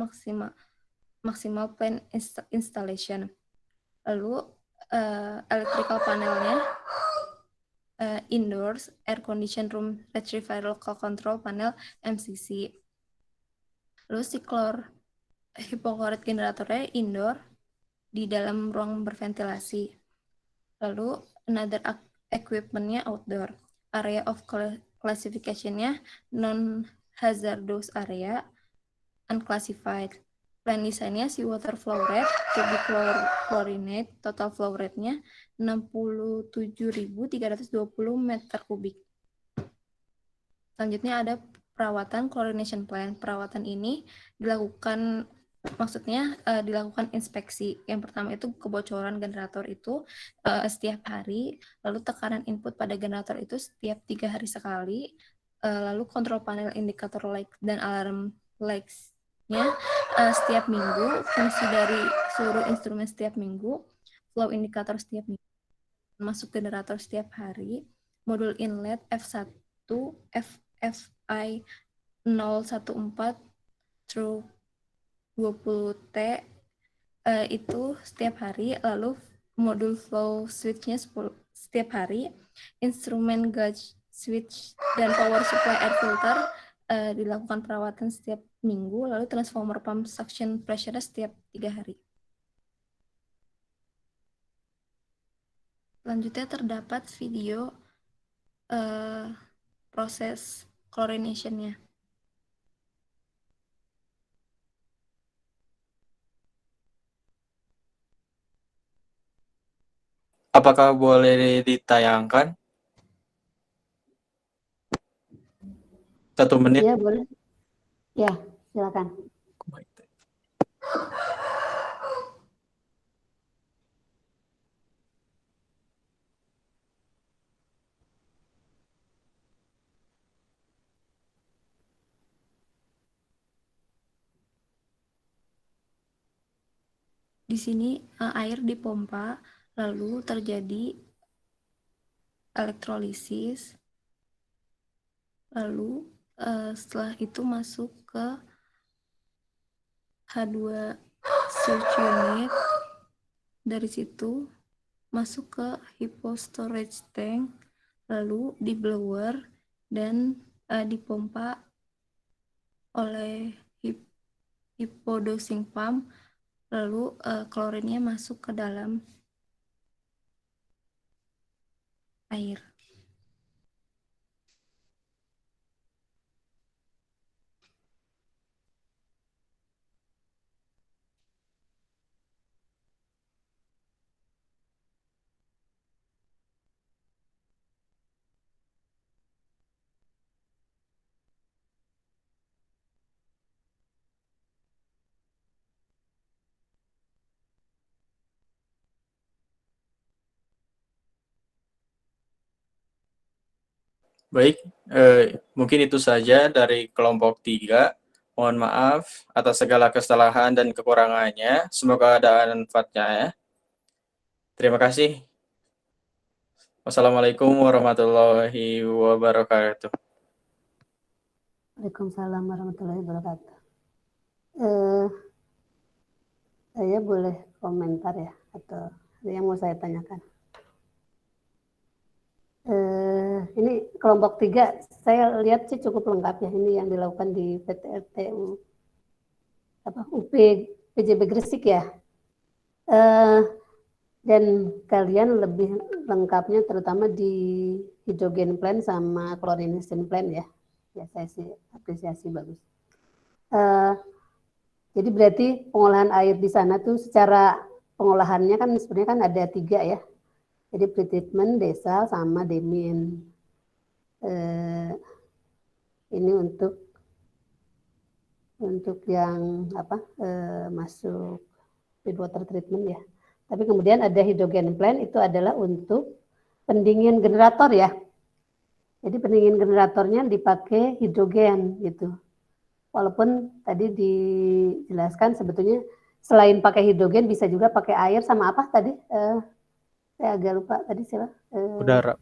maksimal plant installation. Lalu electrical panelnya indoors, air condition room rectifier local control panel MCC. Lalu siklor hipoklorid generatornya indoor di dalam ruang berventilasi. Lalu another equipment-nya outdoor. Area of classification-nya non-hazardous area, unclassified. Plan desainnya seawater flow rate, to be chlorinate, total flow rate-nya 67.320 meter kubik. Selanjutnya ada perawatan chlorination plant. Perawatan ini dilakukan dilakukan inspeksi. Yang pertama itu kebocoran generator itu setiap hari, lalu tekanan input pada generator itu setiap 3 hari sekali, lalu kontrol panel indikator light dan alarm lights-nya setiap minggu, fungsi dari seluruh instrumen setiap minggu, flow indikator setiap minggu, masuk generator setiap hari, modul inlet F1 FFI 014 through 20T itu setiap hari, lalu modul flow switch-nya setiap hari, instrumen gauge switch dan power supply air filter dilakukan perawatan setiap minggu, lalu transformer pump suction pressure setiap 3 hari. Selanjutnya terdapat video proses chlorination-nya. Apakah boleh ditayangkan? 1 menit. Ya, boleh. Ya, silakan. Di sini air dipompa, lalu terjadi elektrolisis, lalu setelah itu masuk ke H2 search unit, dari situ masuk ke hypo storage tank, lalu di blower dan dipompa oleh hypo dosing pump, lalu klorinnya masuk ke dalam air. Baik, mungkin itu saja dari kelompok 3. Mohon maaf atas segala kesalahan dan kekurangannya. Semoga ada manfaatnya ya. Terima kasih. Wassalamualaikum warahmatullahi wabarakatuh. Waalaikumsalam warahmatullahi wabarakatuh. Saya boleh komentar ya, atau ada yang mau saya tanyakan? Ini kelompok 3 saya lihat sih cukup lengkap ya, ini yang dilakukan di PTRTU UP PJB Gresik ya. Dan kalian lebih lengkapnya terutama di hydrogen plant sama chlorination plant ya. Ya saya sih apresiasi bagus. Jadi berarti pengolahan air di sana tuh secara pengolahannya kan sebenarnya kan ada 3 ya. Jadi pretreatment, desal, sama demin. Ini untuk yang masuk feed water treatment ya. Tapi kemudian ada hydrogen plant, itu adalah untuk pendingin generator ya. Jadi pendingin generatornya dipakai hidrogen gitu. Walaupun tadi dijelaskan sebetulnya selain pakai hidrogen bisa juga pakai air sama apa tadi? Saya agak lupa tadi siapa? Udara.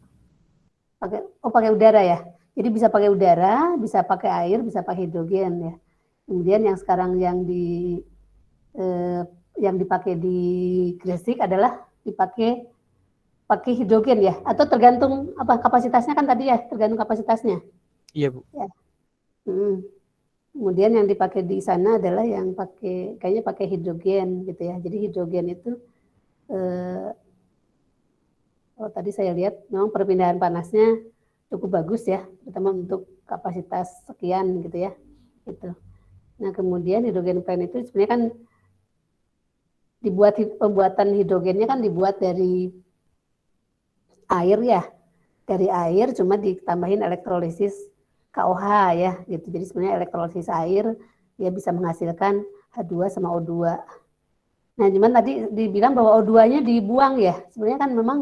Pakai udara ya. Jadi bisa pakai udara, bisa pakai air, bisa pakai hidrogen ya. Kemudian yang sekarang yang dipakai di Gresik adalah dipakai hidrogen ya, atau tergantung apa kapasitasnya kan tadi ya, tergantung kapasitasnya. Iya, Bu. Ya. Kemudian yang dipakai di sana adalah yang kayaknya pakai hidrogen gitu ya. Jadi hidrogen itu tadi saya lihat memang perpindahan panasnya cukup bagus ya, terutama untuk kapasitas sekian gitu ya. Gitu. Nah kemudian hidrogen plant itu sebenarnya kan pembuatan hidrogennya kan dibuat dari air ya, dari air cuma ditambahin elektrolisis KOH ya, gitu. Jadi sebenarnya elektrolisis air dia bisa menghasilkan H2 sama O2. Nah, cuman tadi dibilang bahwa O2-nya dibuang ya, sebenarnya kan memang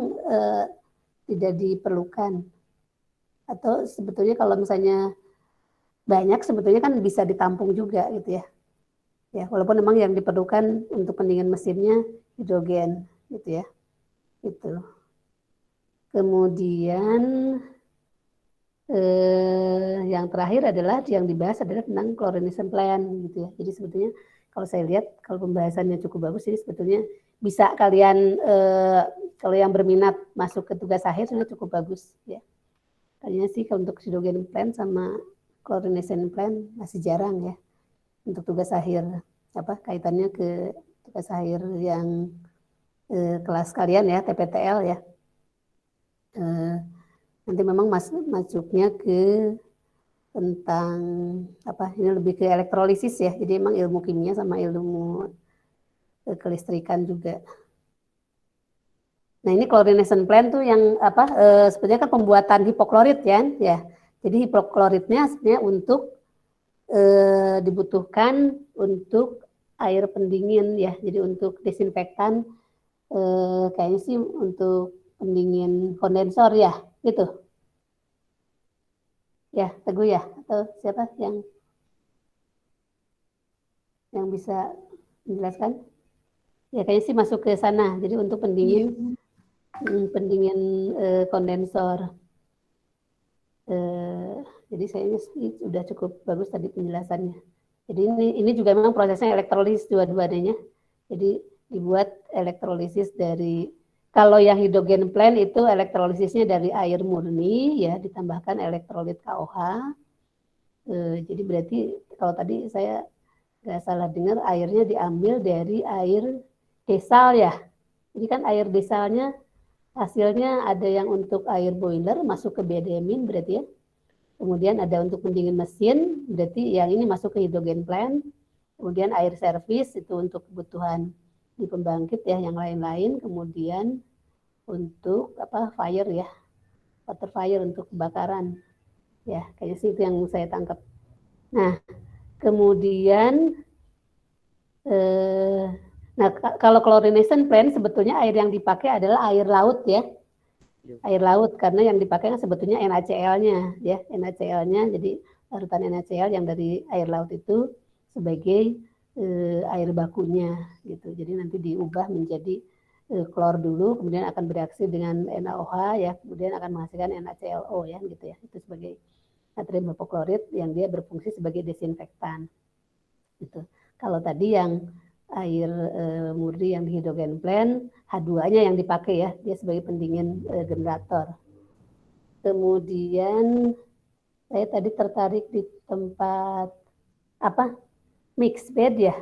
tidak diperlukan. Atau sebetulnya kalau misalnya banyak sebetulnya kan bisa ditampung juga gitu ya. Ya, walaupun memang yang diperlukan untuk pendingin mesinnya hidrogen gitu ya. Itu. Kemudian yang terakhir adalah yang dibahas adalah tentang chlorination plant gitu ya. Jadi sebetulnya kalau saya lihat kalau pembahasannya cukup bagus, jadi sebetulnya bisa kalian kalau yang berminat masuk ke tugas akhir sudah cukup bagus ya. Kayaknya sih kalau untuk hydrogen plant sama chlorination plant masih jarang ya untuk tugas akhir kaitannya ke tugas akhir yang kelas kalian ya TPTL ya. Nanti memang masuknya ke tentang ini lebih ke elektrolisis ya. Jadi memang ilmu kimia sama ilmu kelistrikan juga. Nah ini chlorination plant tuh yang sebenarnya kan pembuatan hipoklorit ya. Jadi hipokloritnya sebenarnya untuk dibutuhkan untuk air pendingin ya. Jadi untuk desinfektan kayaknya sih untuk pendingin kondensor ya, gitu. Ya, Teguh ya, atau siapa yang bisa menjelaskan? Ya kayaknya sih masuk ke sana. Jadi untuk pendingin kondensor. Jadi saya sih sudah cukup bagus tadi penjelasannya. Jadi ini juga memang prosesnya elektrolisis dua-duanya. Jadi dibuat elektrolisis dari, kalau yang hidrogen plant itu elektrolisisnya dari air murni ya, ditambahkan elektrolit KOH. Jadi berarti kalau tadi saya nggak salah dengar, airnya diambil dari air desal ya. Jadi kan air desalnya hasilnya ada yang untuk air boiler masuk ke BDMIN berarti ya. Kemudian ada untuk pendingin mesin, berarti yang ini masuk ke hidrogen plant. Kemudian air service itu untuk kebutuhan di pembangkit ya, yang lain-lain. Kemudian untuk fire ya, water fire untuk kebakaran. Ya, kayaknya sih itu yang saya tangkap. Nah, kemudian kalau chlorination plant sebetulnya air yang dipakai adalah air laut ya. Air laut, karena yang dipakai kan sebetulnya NaCl-nya ya, NaCl-nya, jadi larutan NaCl yang dari air laut itu sebagai air bakunya gitu. Jadi nanti diubah menjadi klor dulu, kemudian akan bereaksi dengan NaOH ya, kemudian akan menghasilkan NaClO ya gitu ya. Itu sebagai natrium hipoklorit yang dia berfungsi sebagai desinfektan. Gitu. Kalau tadi yang air murni yang di hidrogen plant, H2-nya yang dipakai ya, dia sebagai pendingin generator. Kemudian saya tadi tertarik di tempat mixed bed ya.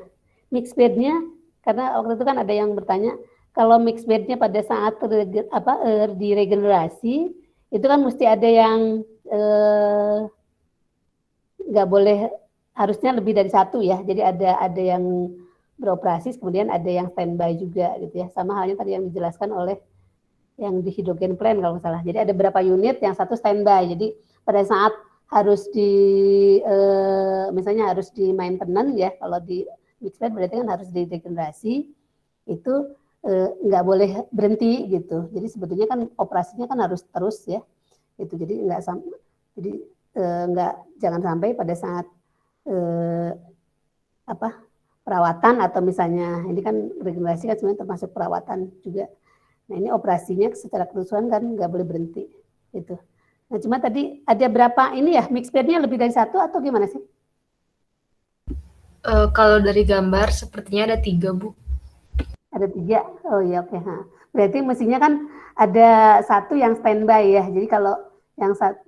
Mixed bednya, karena waktu itu kan ada yang bertanya, kalau mixed bednya pada saat diregenerasi, itu kan mesti ada yang nggak boleh, harusnya lebih dari satu ya. Jadi ada yang beroperasi, kemudian ada yang standby juga gitu ya. Sama halnya tadi yang dijelaskan oleh yang di hidrogen plant kalau nggak salah. Jadi ada berapa unit, yang satu standby. Jadi pada saat harus misalnya harus di maintenance ya, kalau di mixed bed berarti kan harus di regenerasi, itu nggak boleh berhenti gitu. Jadi sebetulnya kan operasinya kan harus terus ya. Itu jadi jangan sampai pada saat perawatan atau misalnya ini kan regenerasi kan sebenarnya termasuk perawatan juga. Nah ini operasinya secara keseluruhan kan nggak boleh berhenti gitu. Nah cuma tadi ada berapa ini ya, mixed bednya lebih dari satu atau gimana sih? Kalau dari gambar sepertinya ada 3, Bu. Ada 3, oh iya oke. Berarti mestinya kan ada satu yang standby ya. Jadi kalau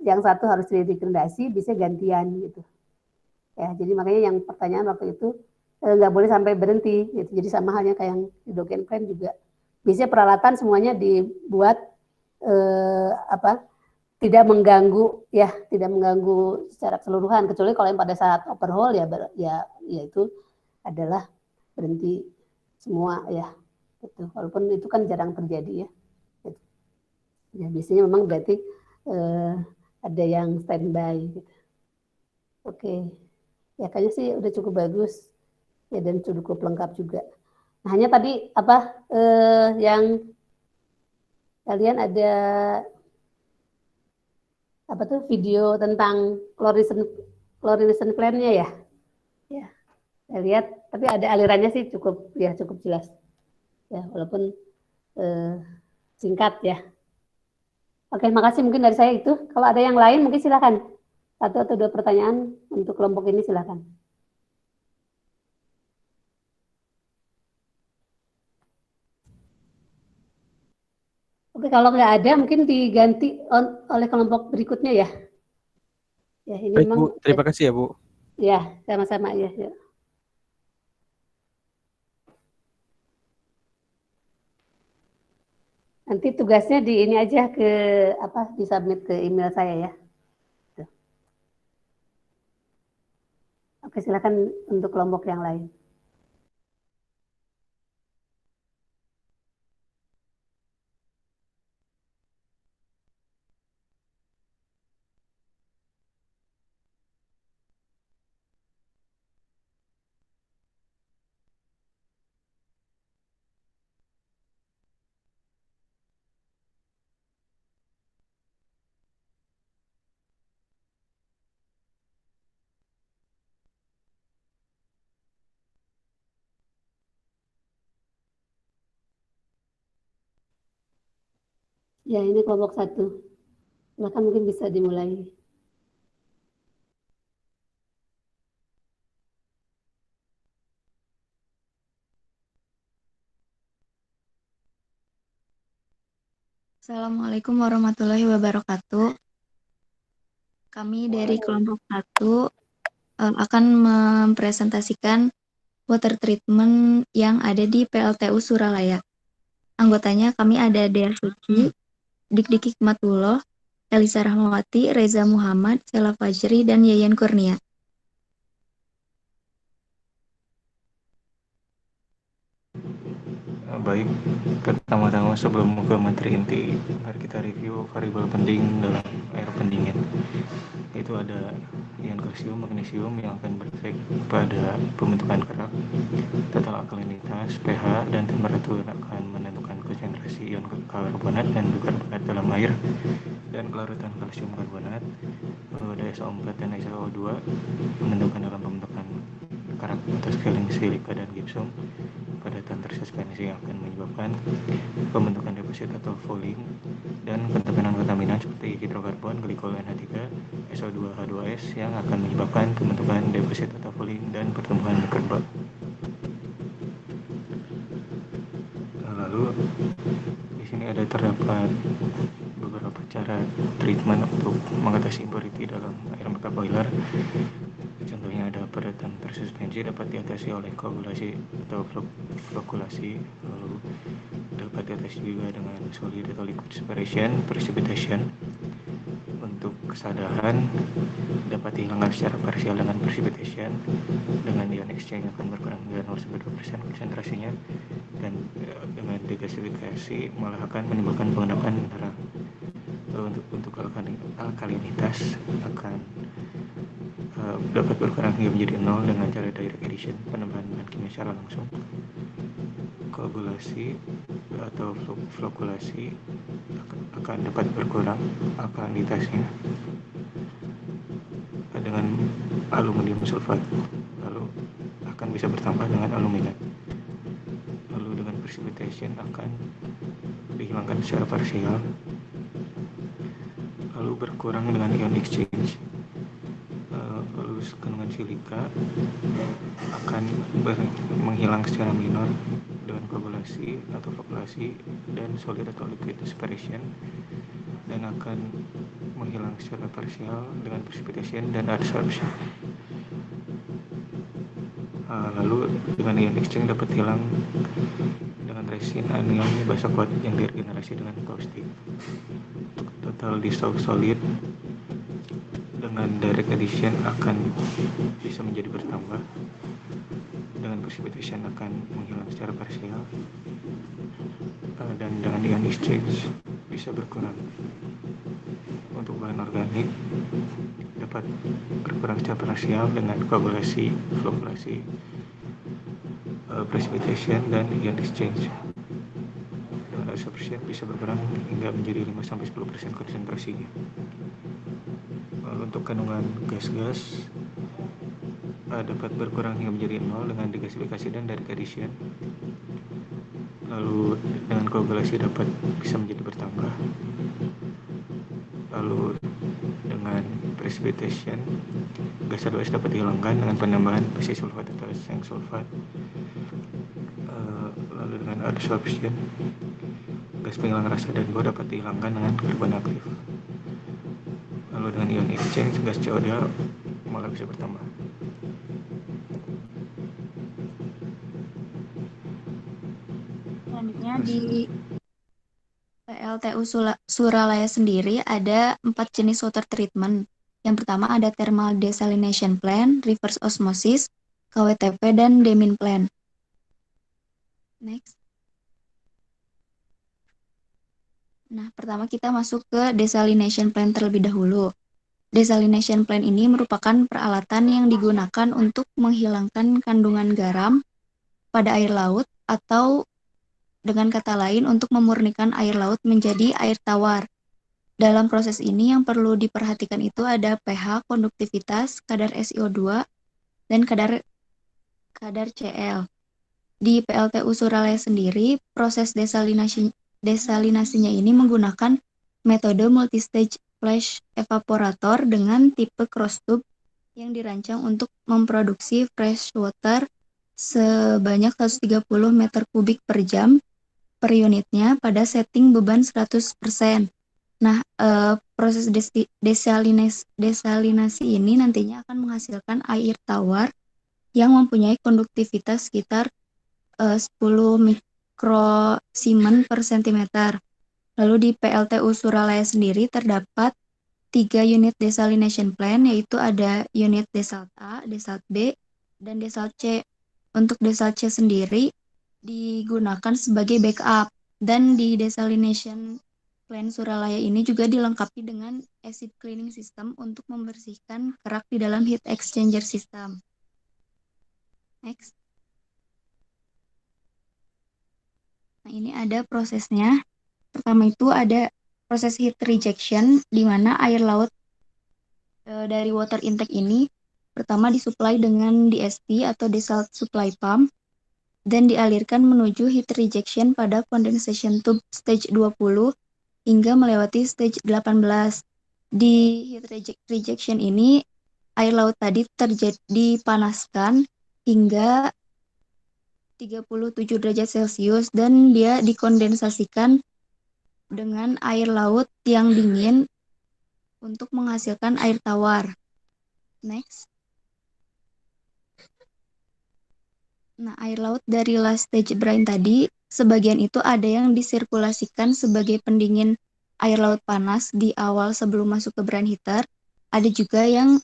yang satu harus regenerasi bisa gantian gitu. Ya, jadi makanya yang pertanyaan waktu itu nggak boleh sampai berhenti gitu. Jadi sama halnya kayak yang hidrogen plant juga. Biasanya peralatan semuanya dibuat tidak mengganggu secara keseluruhan, kecuali kalau yang pada saat overhaul ya itu adalah berhenti semua ya. Gitu. Walaupun itu kan jarang terjadi ya. Gitu. Ya biasanya memang berarti ada yang standby gitu. Oke. Ya kayaknya sih udah cukup bagus ya, dan cukup lengkap juga. Nah, hanya tadi yang kalian ada video tentang chlorination plant-nya ya. Ya. Saya lihat, tapi ada alirannya sih cukup jelas. Ya, walaupun singkat ya. Oke, makasih mungkin dari saya itu. Kalau ada yang lain mungkin silakan. 1 atau 2 pertanyaan untuk kelompok ini silakan. Oke, kalau nggak ada mungkin diganti oleh kelompok berikutnya ya. Ya, ini Baik, memang Bu. Terima kasih ya, Bu. Ya, sama-sama ya. Nanti tugasnya di ini aja disubmit ke email saya ya. Oke, silakan untuk kelompok yang lain. Ya, ini kelompok 1. Bahkan mungkin bisa dimulai. Assalamualaikum warahmatullahi wabarakatuh. Kami dari kelompok 1 akan mempresentasikan water treatment yang ada di PLTU Suralaya. Anggotanya kami ada Dea Suci, Dik Hikmatullah, Elisa Rahmawati, Reza Muhammad, Sela Fajri, dan Yayan Kurnia. Baik, pertama-tama sebelum ke materi inti, mari kita review variabel penting dalam air pendingin. Itu ada ion kalsium, magnesium yang akan berefek pada pembentukan kerak, total alkalinitas, pH, dan temperatur akan menentukan konsentrasi ion karbonat dan bikarbonat dalam air, dan kelarutan kalsium karbonat, ada SO4 dan SO2 menentukan dalam pembentukan kerak atau scaling silika dan gipsum. Padatan tersuspensi yang akan menyebabkan pembentukan deposit atau fouling, dan ketegangan kontaminan seperti hidrokarbon, glikol NH3, SO2H2S yang akan menyebabkan pembentukan deposit atau fouling dan pertumbuhan mikroba. Lalu di sini terdapat beberapa cara treatment untuk mengatasi impurity dalam air mata boiler. Contohnya ada padatan tersuspensi dapat diatasi oleh koagulasi atau flokulasi, lalu dapat diatasi juga dengan solid atau liquid separation, precipitation. Untuk kesadahan dapat dihilangkan secara parsial dengan precipitation, dengan ion exchange akan berkurang hingga 0-2% konsentrasinya, dan dengan degasifikasi malah akan menimbulkan pengendapan mineral. Untuk alkalinitas akan dapat berkurang hingga menjadi 0 dengan cara direct addition, penambahan bahan kimia secara langsung. Koagulasi atau flokulasi akan dapat berkurang alkalinitasnya dengan aluminium sulfat, lalu akan bisa bertambah dengan aluminat. Lalu dengan precipitation akan dihilangkan secara parsial, lalu berkurang dengan ion exchange. Lalu kandungan silika akan menghilang secara minor dengan koagulasi atau flokulasi dan solid atau liquid separation, dan akan menghilang secara parsial dengan precipitation dan adsorption. Lalu dengan ion exchange dapat hilang dengan resin anion basa kuat yang diregenerasi dengan kaustik. Total dissolved solid dengan direct addition akan bisa menjadi bertambah, dengan precipitation akan menghilang secara parsial, dan dengan ion exchange bisa berkurang. Untuk bahan organik dapat berkurang secara parsial dengan koagulasi, flokulasi, precipitation, dan ion exchange. Dengan adsorption bisa berkurang hingga menjadi 5-10% konsentrasinya. Lalu untuk kandungan gas-gas dapat berkurang hingga menjadi 0 dengan degasifikasi dan direct addition. Lalu dengan koagulasi dapat bisa menjadi bertambah. Lalu dengan precipitation gas H2S dapat dihilangkan dengan penambahan besi sulfat atau zinc sulfat. Lalu dengan adsorption gas penghilang rasa dan bau dapat dihilangkan dengan karbon aktif. Lalu dengan ion exchange gas CO2 malah bisa bertambah. Selanjutnya di PLTU Suralaya sendiri ada 4 jenis water treatment. Yang pertama ada thermal desalination plant, reverse osmosis, KWTP, dan demin plant. Next. Nah, pertama kita masuk ke desalination plant terlebih dahulu. Desalination plant ini merupakan peralatan yang digunakan untuk menghilangkan kandungan garam pada air laut, atau dengan kata lain untuk memurnikan air laut menjadi air tawar. Dalam proses ini yang perlu diperhatikan itu ada pH, konduktivitas, kadar SiO2, dan kadar Cl. Di PLTU Suralaya sendiri, proses desalinasinya ini menggunakan metode multistage flash evaporator dengan tipe cross tube yang dirancang untuk memproduksi fresh water sebanyak 130 meter kubik per jam per unitnya pada setting beban 100%. Nah, proses desalinasi ini nantinya akan menghasilkan air tawar yang mempunyai konduktivitas sekitar 10 mikrosiemens per sentimeter. Lalu di PLTU Suralaya sendiri terdapat 3 unit desalination plant, yaitu ada unit desalt A, desalt B, dan desalt C. Untuk desalt C sendiri digunakan sebagai backup, dan di desalination plant Suralaya ini juga dilengkapi dengan acid cleaning system untuk membersihkan kerak di dalam heat exchanger system. Next. Nah, ini ada prosesnya. Pertama itu ada proses heat rejection, di mana air laut dari water intake ini pertama disuplai dengan DSP atau desalt supply pump dan dialirkan menuju heat rejection pada condensation tube stage 20 hingga melewati stage 18. Di heat rejection ini air laut tadi dipanaskan hingga 37 derajat Celcius dan dia dikondensasikan dengan air laut yang dingin untuk menghasilkan air tawar. Next. Nah, air laut dari last stage brine tadi, sebagian itu ada yang disirkulasikan sebagai pendingin air laut panas di awal sebelum masuk ke brine heater. Ada juga yang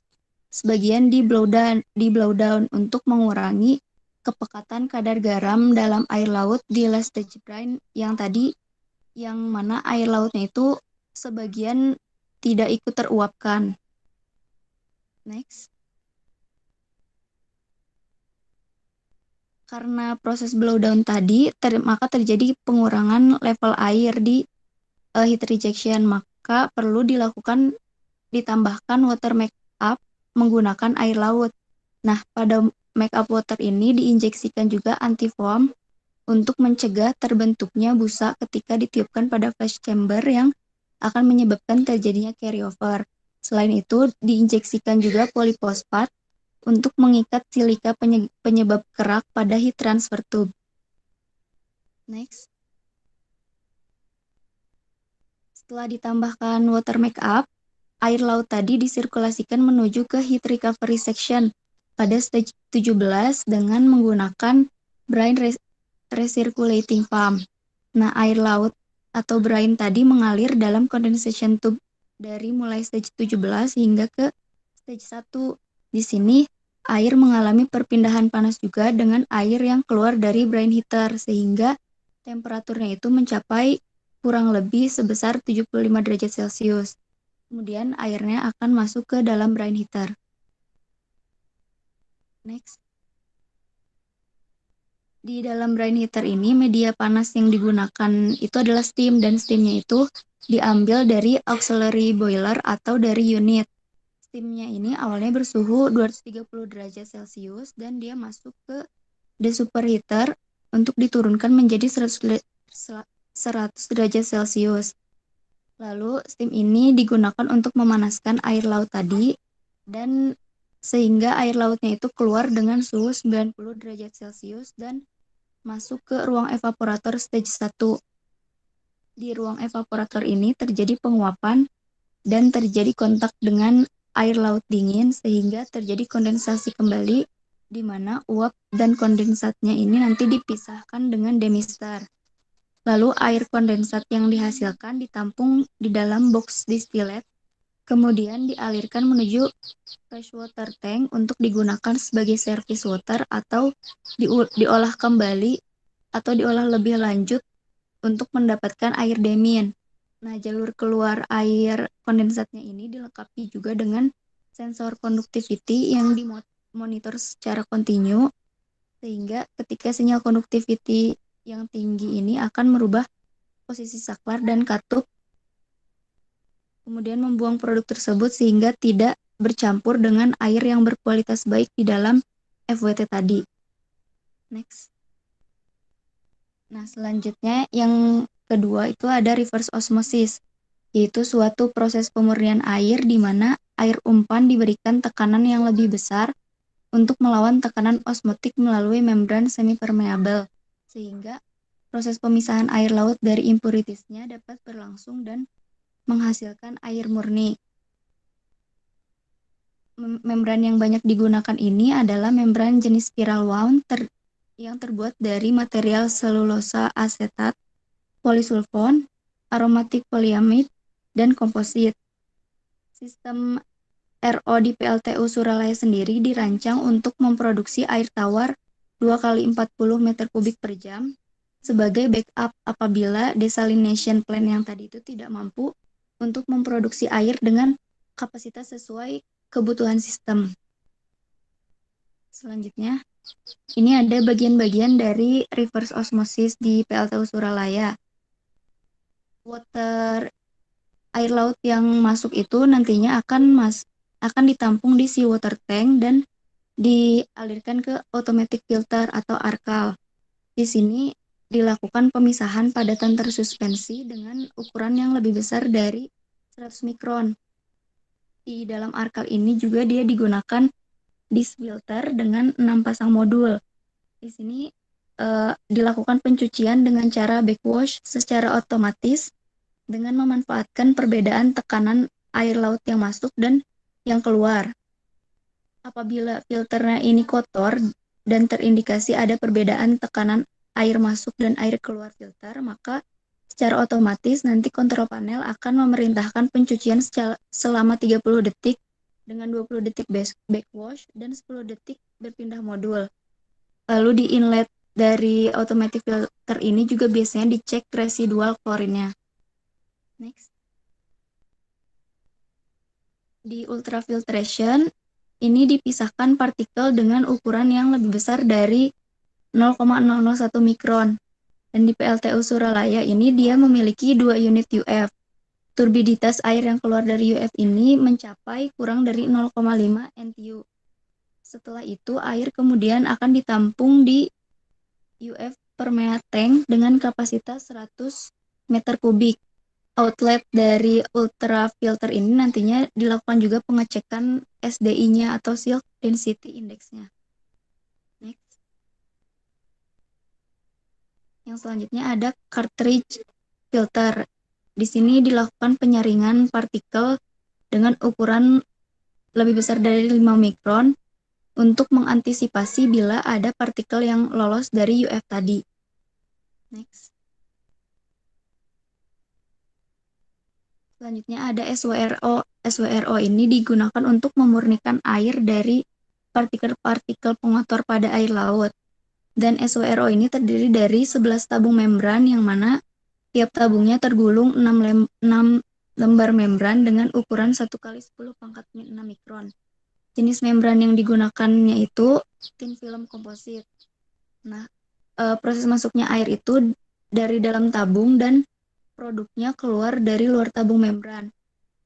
sebagian di blow down untuk mengurangi kepekatan kadar garam dalam air laut di last stage brine yang tadi, yang mana air lautnya itu sebagian tidak ikut teruapkan. Next. Karena proses blowdown tadi, maka terjadi pengurangan level air di heat rejection, maka perlu ditambahkan water make-up menggunakan air laut. Nah, pada make-up water ini diinjeksikan juga antifoam untuk mencegah terbentuknya busa ketika ditiupkan pada flash chamber yang akan menyebabkan terjadinya carryover. Selain itu, diinjeksikan juga polifosfat untuk mengikat silika penyebab kerak pada heat transfer tube. Next. Setelah ditambahkan water make-up, air laut tadi disirkulasikan menuju ke heat recovery section pada stage 17 dengan menggunakan brine recirculating pump. Nah, air laut atau brine tadi mengalir dalam condensation tube dari mulai stage 17 hingga ke stage 1. Di sini air mengalami perpindahan panas juga dengan air yang keluar dari brine heater sehingga temperaturnya itu mencapai kurang lebih sebesar 75 derajat Celcius. Kemudian airnya akan masuk ke dalam brine heater. Next. Di dalam brine heater ini media panas yang digunakan itu adalah steam, dan steamnya itu diambil dari auxiliary boiler atau dari unit. Steamnya ini awalnya bersuhu 230 derajat Celcius dan dia masuk ke desuperheater untuk diturunkan menjadi 100 derajat Celcius. Lalu steam ini digunakan untuk memanaskan air laut tadi, dan sehingga air lautnya itu keluar dengan suhu 90 derajat Celcius dan masuk ke ruang evaporator stage 1. Di ruang evaporator ini terjadi penguapan dan terjadi kontak dengan air laut dingin sehingga terjadi kondensasi kembali, di mana uap dan kondensatnya ini nanti dipisahkan dengan demister. Lalu air kondensat yang dihasilkan ditampung di dalam box distillate, kemudian dialirkan menuju freshwater tank untuk digunakan sebagai service water atau diolah kembali atau diolah lebih lanjut untuk mendapatkan air demin. Nah, jalur keluar air kondensatnya ini dilengkapi juga dengan sensor conductivity yang dimonitor secara kontinu, sehingga ketika sinyal conductivity yang tinggi ini akan merubah posisi saklar dan katup, kemudian membuang produk tersebut sehingga tidak bercampur dengan air yang berkualitas baik di dalam FWT tadi. Next. Nah, selanjutnya yang kedua itu ada reverse osmosis, yaitu suatu proses pemurnian air di mana air umpan diberikan tekanan yang lebih besar untuk melawan tekanan osmotik melalui membran semipermeabel, sehingga proses pemisahan air laut dari impuritiesnya dapat berlangsung dan menghasilkan air murni. Membran yang banyak digunakan ini adalah membran jenis spiral wound yang terbuat dari material selulosa asetat, polisulfon, aromatik polyamid, dan komposit. Sistem RO di PLTU Suralaya sendiri dirancang untuk memproduksi air tawar 2 kali 40 meter kubik per jam sebagai backup apabila desalination plant yang tadi itu tidak mampu untuk memproduksi air dengan kapasitas sesuai kebutuhan sistem. Selanjutnya, ini ada bagian-bagian dari reverse osmosis di PLTU Suralaya. Air laut yang masuk itu nantinya akan ditampung di seawater tank dan dialirkan ke automatic filter atau ARCAL. Di sini dilakukan pemisahan padatan tersuspensi dengan ukuran yang lebih besar dari 100 mikron. Di dalam ARCAL ini juga dia digunakan disk filter dengan 6 pasang modul. Di sini dilakukan pencucian dengan cara backwash secara otomatis dengan memanfaatkan perbedaan tekanan air laut yang masuk dan yang keluar. Apabila filternya ini kotor dan terindikasi ada perbedaan tekanan air masuk dan air keluar filter, maka secara otomatis nanti kontrol panel akan memerintahkan pencucian selama 30 detik dengan 20 detik backwash dan 10 detik berpindah modul. Lalu di inlet dari automatic filter ini juga biasanya dicek residual klorinnya. Next. Di ultrafiltration, ini dipisahkan partikel dengan ukuran yang lebih besar dari 0,001 mikron. Dan di PLTU Suralaya ini dia memiliki 2 unit UF. Turbiditas air yang keluar dari UF ini mencapai kurang dari 0,5 NTU. Setelah itu, air kemudian akan ditampung di UF permeate tank dengan kapasitas 100 meter kubik. Outlet dari ultrafilter ini nantinya dilakukan juga pengecekan SDI-nya atau Silk Density Index-nya. Next. Yang selanjutnya ada cartridge filter. Di sini dilakukan penyaringan partikel dengan ukuran lebih besar dari 5 mikron untuk mengantisipasi bila ada partikel yang lolos dari UF tadi. Next. Selanjutnya ada SWRO. SWRO ini digunakan untuk memurnikan air dari partikel-partikel pengotor pada air laut. Dan SWRO ini terdiri dari 11 tabung membran yang mana tiap tabungnya tergulung 6 lembar membran dengan ukuran 1 kali 10 pangkat 6 mikron. Jenis membran yang digunakannya itu thin film komposit. Nah, proses masuknya air itu dari dalam tabung dan produknya keluar dari luar tabung membran.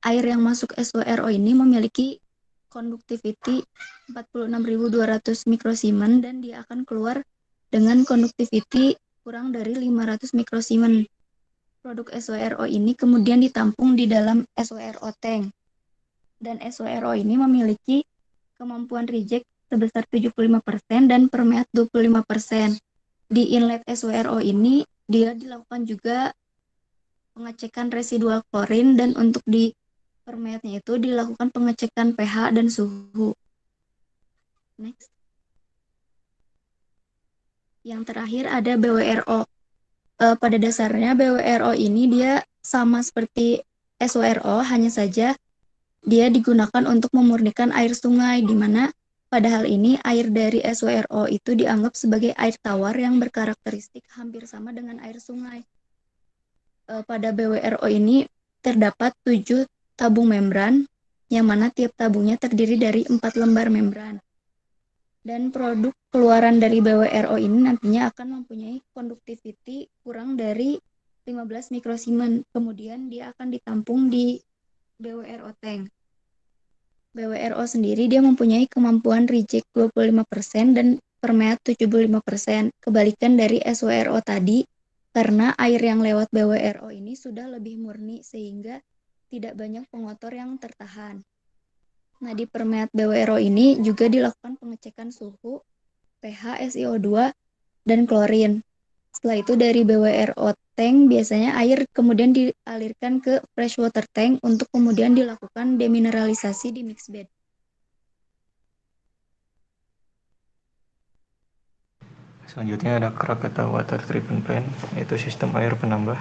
Air yang masuk SWRO ini memiliki conductivity 46.200 mikrosiemens dan dia akan keluar dengan conductivity kurang dari 500 mikrosiemens. Produk SWRO ini kemudian ditampung di dalam SWRO tank. Dan SWRO ini memiliki kemampuan reject sebesar 75% dan permeate 25%. Di inlet SWRO ini dia dilakukan juga pengecekan residual klorin dan untuk di permeate-nya itu dilakukan pengecekan pH dan suhu. Next. Yang terakhir ada BWRO. Pada dasarnya BWRO ini dia sama seperti SWRO, hanya saja dia digunakan untuk memurnikan air sungai, di mana pada hal ini air dari SWRO itu dianggap sebagai air tawar yang berkarakteristik hampir sama dengan air sungai. Pada BWRO ini terdapat 7 tabung membran, yang mana tiap tabungnya terdiri dari 4 lembar membran. Dan produk keluaran dari BWRO ini nantinya akan mempunyai conductivity kurang dari 15 mikrosiemens. Kemudian dia akan ditampung di BWRO tank. BWRO sendiri dia mempunyai kemampuan reject 25% dan permeate 75%. Kebalikan dari SWRO tadi, karena air yang lewat BWRO ini sudah lebih murni sehingga tidak banyak pengotor yang tertahan. Nah, di permeat BWRO ini juga dilakukan pengecekan suhu, pH, SiO2, dan klorin. Setelah itu dari BWRO tank biasanya air kemudian dialirkan ke freshwater tank untuk kemudian dilakukan demineralisasi di mixed bed. Selanjutnya ada Krakatau Water Treatment Plant, yaitu sistem air penambah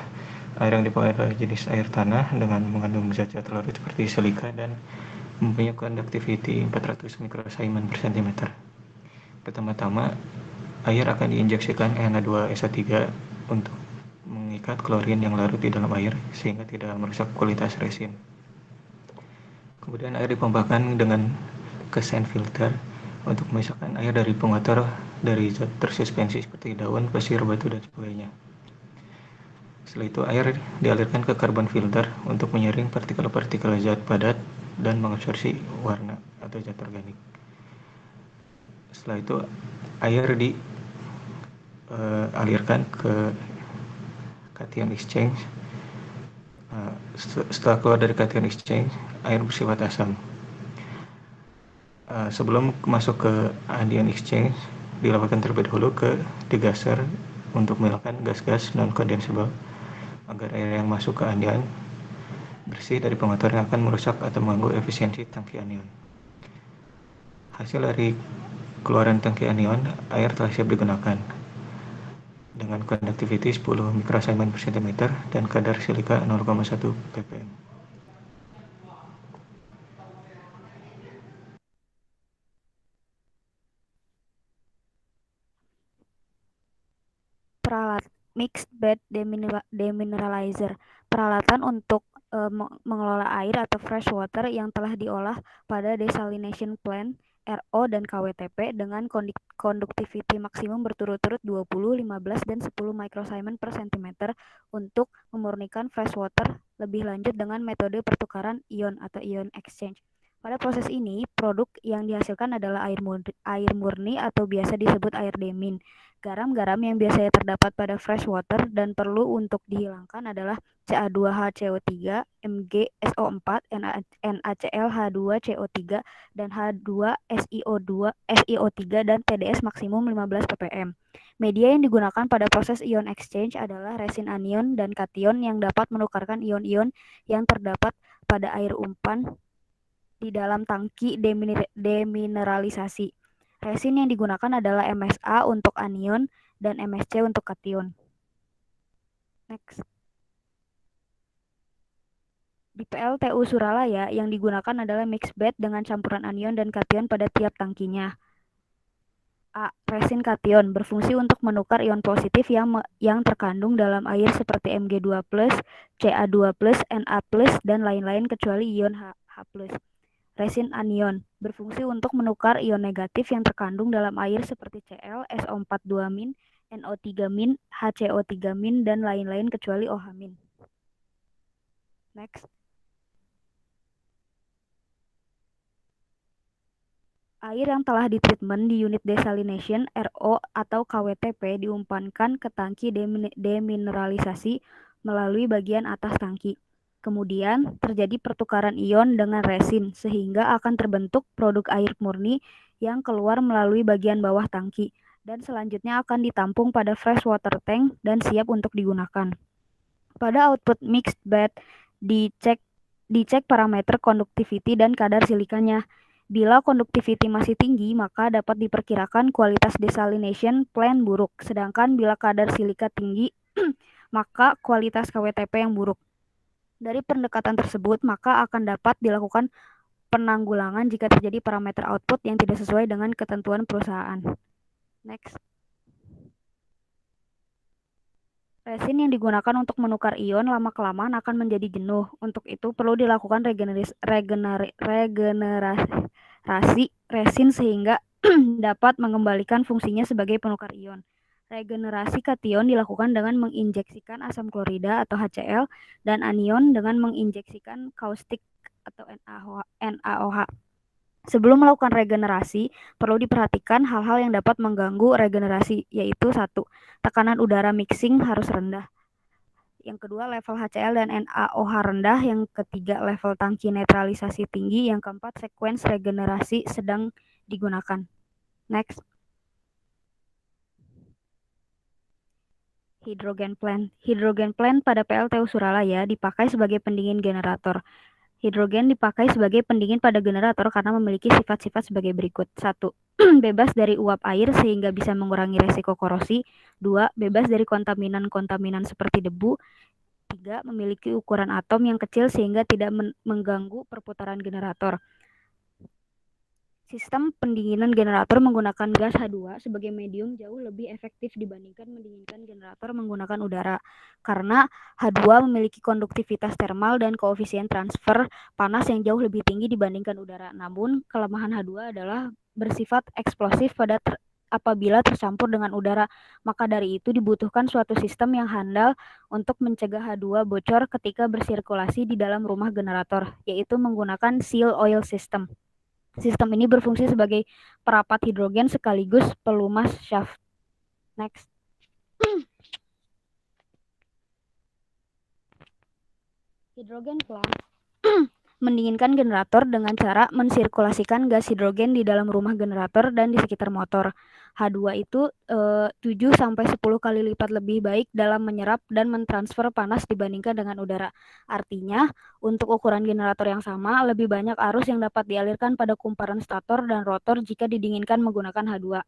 air yang dipakai adalah jenis air tanah dengan mengandung zat-zat larut seperti silika dan mempunyai conductivity 400 mikrosiemen per cm. Pertama-tama, air akan diinjeksikan NH2SO3 untuk mengikat klorin yang larut di dalam air sehingga tidak merusak kualitas resin. Kemudian air dipompakan dengan ke sand filter untuk memisahkan air dari pengotor dari zat tersuspensi seperti daun, pasir, batu, dan sebagainya. Setelah itu air dialirkan ke carbon filter untuk menyaring partikel-partikel zat padat dan mengabsorpsi warna atau zat organik. Setelah itu air dialirkan ke cation exchange. Setelah keluar dari cation exchange, air bersifat asam. Sebelum masuk ke anion exchange, dilakukan terlebih dahulu ke degasser untuk menghilangkan gas-gas non-condensable agar air yang masuk ke anion bersih dari pengotor yang akan merusak atau mengganggu efisiensi tangki anion. Hasil dari keluaran tangki anion, air telah siap digunakan dengan conductivity 10 mikrosiemen per cm dan kadar silika 0,1 ppm. Mixed bed demineralizer, peralatan untuk mengelola air atau fresh water yang telah diolah pada desalination plant RO dan KWTP dengan conductivity maksimum berturut-turut 20, 15, dan 10 microsiemen per cm untuk memurnikan fresh water lebih lanjut dengan metode pertukaran ion atau ion exchange. Pada proses ini, produk yang dihasilkan adalah air murni atau biasa disebut air demin. Garam-garam yang biasanya terdapat pada fresh water dan perlu untuk dihilangkan adalah Ca2HCO3, MgSO4, NaClH2CO3, dan H2SiO3 dan TDS maksimum 15 ppm. Media yang digunakan pada proses ion exchange adalah resin anion dan kation yang dapat menukarkan ion-ion yang terdapat pada air umpan di dalam tangki demineralisasi. Resin yang digunakan adalah MSA untuk anion dan MSC untuk kation. Next. Di PLTU Suralaya yang digunakan adalah mixed bed dengan campuran anion dan kation pada tiap tangkinya. A. Resin kation berfungsi untuk menukar ion positif yang terkandung dalam air seperti Mg2+, Ca2+, Na+, dan lain-lain kecuali ion H+. Resin anion berfungsi untuk menukar ion negatif yang terkandung dalam air seperti Cl, SO42-, NO3-, HCO3-, dan lain-lain kecuali OH-. Next. Air yang telah ditreatment di unit desalination RO atau KWTP diumpankan ke tangki demineralisasi melalui bagian atas tangki. Kemudian terjadi pertukaran ion dengan resin sehingga akan terbentuk produk air murni yang keluar melalui bagian bawah tangki dan selanjutnya akan ditampung pada fresh water tank dan siap untuk digunakan. Pada output mixed bed dicek parameter conductivity dan kadar silikanya. Bila conductivity masih tinggi, maka dapat diperkirakan kualitas desalination plant buruk. Sedangkan bila kadar silika tinggi, maka kualitas KWTP yang buruk. Dari pendekatan tersebut, maka akan dapat dilakukan penanggulangan jika terjadi parameter output yang tidak sesuai dengan ketentuan perusahaan. Next. Resin yang digunakan untuk menukar ion lama-kelamaan akan menjadi jenuh. Untuk itu perlu dilakukan regenerasi resin sehingga dapat mengembalikan fungsinya sebagai penukar ion. Regenerasi kation dilakukan dengan menginjeksikan asam klorida atau HCl dan anion dengan menginjeksikan kaustik atau NaOH. Sebelum melakukan regenerasi, perlu diperhatikan hal-hal yang dapat mengganggu regenerasi, yaitu 1. Tekanan udara mixing harus rendah. Yang kedua, level HCl dan NaOH rendah. Yang ketiga, level tangki netralisasi tinggi. Yang keempat, sekuens regenerasi sedang digunakan. Next. Hydrogen plant. Hydrogen plant pada PLTU Suralaya dipakai sebagai pendingin generator. Hidrogen dipakai sebagai pendingin pada generator karena memiliki sifat-sifat sebagai berikut. 1. Bebas dari uap air sehingga bisa mengurangi resiko korosi. 2. Bebas dari kontaminan-kontaminan seperti debu. 3. Memiliki ukuran atom yang kecil sehingga tidak mengganggu perputaran generator. Sistem pendinginan generator menggunakan gas H2 sebagai medium jauh lebih efektif dibandingkan mendinginkan generator menggunakan udara, karena H2 memiliki konduktivitas termal dan koefisien transfer panas yang jauh lebih tinggi dibandingkan udara. Namun, kelemahan H2 adalah bersifat eksplosif apabila tercampur dengan udara. Maka dari itu dibutuhkan suatu sistem yang handal untuk mencegah H2 bocor ketika bersirkulasi di dalam rumah generator, yaitu menggunakan seal oil system. Sistem ini berfungsi sebagai perapat hidrogen sekaligus pelumas shaft. Next. Hidrogen plant mendinginkan generator dengan cara mensirkulasikan gas hidrogen di dalam rumah generator dan di sekitar motor. H2 itu 7-10 kali lipat lebih baik dalam menyerap dan mentransfer panas dibandingkan dengan udara. Artinya, untuk ukuran generator yang sama, lebih banyak arus yang dapat dialirkan pada kumparan stator dan rotor jika didinginkan menggunakan H2.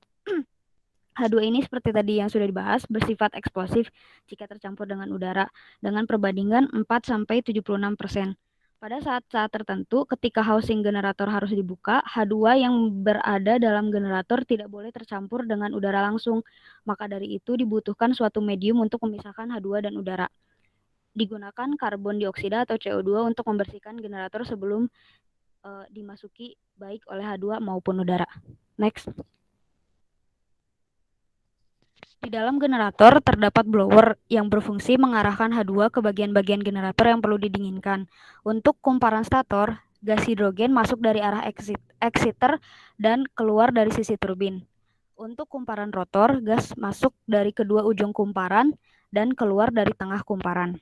H2 ini seperti tadi yang sudah dibahas, bersifat eksplosif jika tercampur dengan udara, dengan perbandingan 4-76%. Pada saat-saat tertentu, ketika housing generator harus dibuka, H2 yang berada dalam generator tidak boleh tercampur dengan udara langsung. Maka dari itu dibutuhkan suatu medium untuk memisahkan H2 dan udara. Digunakan karbon dioksida atau CO2 untuk membersihkan generator sebelum dimasuki baik oleh H2 maupun udara. Next. Di dalam generator terdapat blower yang berfungsi mengarahkan H2 ke bagian-bagian generator yang perlu didinginkan. Untuk kumparan stator, gas hidrogen masuk dari arah exciter dan keluar dari sisi turbin. Untuk kumparan rotor, gas masuk dari kedua ujung kumparan dan keluar dari tengah kumparan.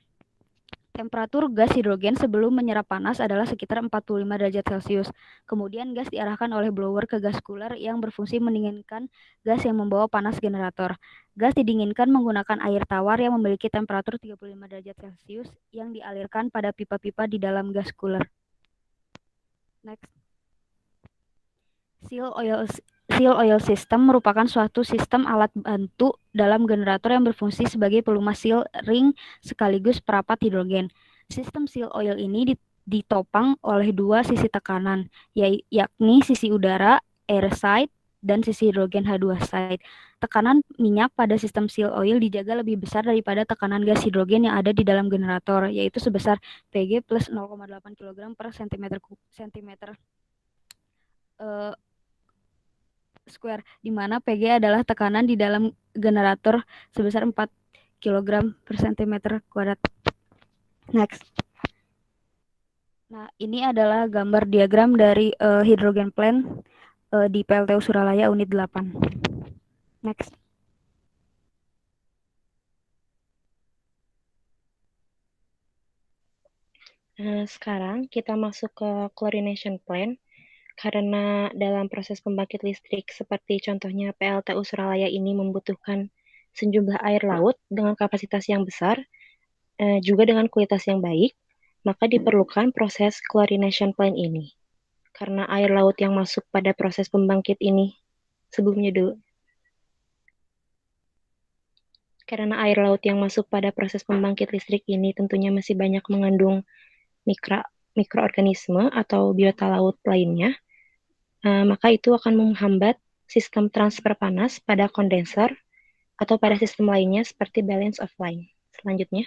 Temperatur gas hidrogen sebelum menyerap panas adalah sekitar 45 derajat Celcius. Kemudian gas diarahkan oleh blower ke gas cooler yang berfungsi mendinginkan gas yang membawa panas generator. Gas didinginkan menggunakan air tawar yang memiliki temperatur 35 derajat Celcius yang dialirkan pada pipa-pipa di dalam gas cooler. Next. Seal oil system merupakan suatu sistem alat bantu dalam generator yang berfungsi sebagai pelumas seal ring sekaligus perapat hidrogen. Sistem seal oil ini ditopang oleh dua sisi tekanan, yakni sisi udara, air side, dan sisi hidrogen H2 side. Tekanan minyak pada sistem seal oil dijaga lebih besar daripada tekanan gas hidrogen yang ada di dalam generator, yaitu sebesar Pg plus 0,8 kg per cm square, di mana Pg adalah tekanan di dalam generator sebesar 4 kg per cm kuadrat. Next. Nah, ini adalah gambar diagram dari hidrogen plant di PLTU Suralaya Unit 8. Next. Sekarang kita masuk ke chlorination plant. Karena dalam proses pembangkit listrik seperti contohnya PLTU Suralaya ini membutuhkan sejumlah air laut dengan kapasitas yang besar, juga dengan kualitas yang baik, maka diperlukan proses chlorination plant ini. Karena air laut yang masuk pada proses pembangkit ini, Karena air laut yang masuk pada proses pembangkit listrik ini tentunya masih banyak mengandung mikroorganisme atau biota laut lainnya, maka itu akan menghambat sistem transfer panas pada kondenser atau pada sistem lainnya seperti balance of line. Selanjutnya,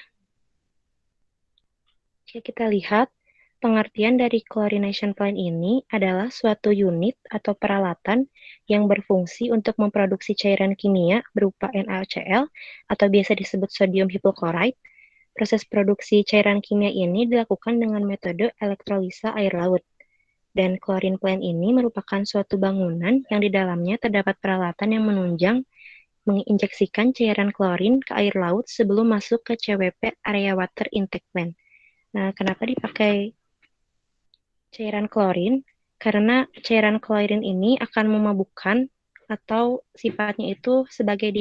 jika kita lihat, pengertian dari chlorination plant ini adalah suatu unit atau peralatan yang berfungsi untuk memproduksi cairan kimia berupa NaCl atau biasa disebut sodium hipochlorite. Proses produksi cairan kimia ini dilakukan dengan metode elektrolisa air laut. Dan chlorine plant ini merupakan suatu bangunan yang di dalamnya terdapat peralatan yang menunjang menginjeksikan cairan klorin ke air laut sebelum masuk ke CWP area water intake plant. Nah, kenapa dipakai cairan klorin? Karena cairan klorin ini akan memabukkan atau sifatnya itu sebagai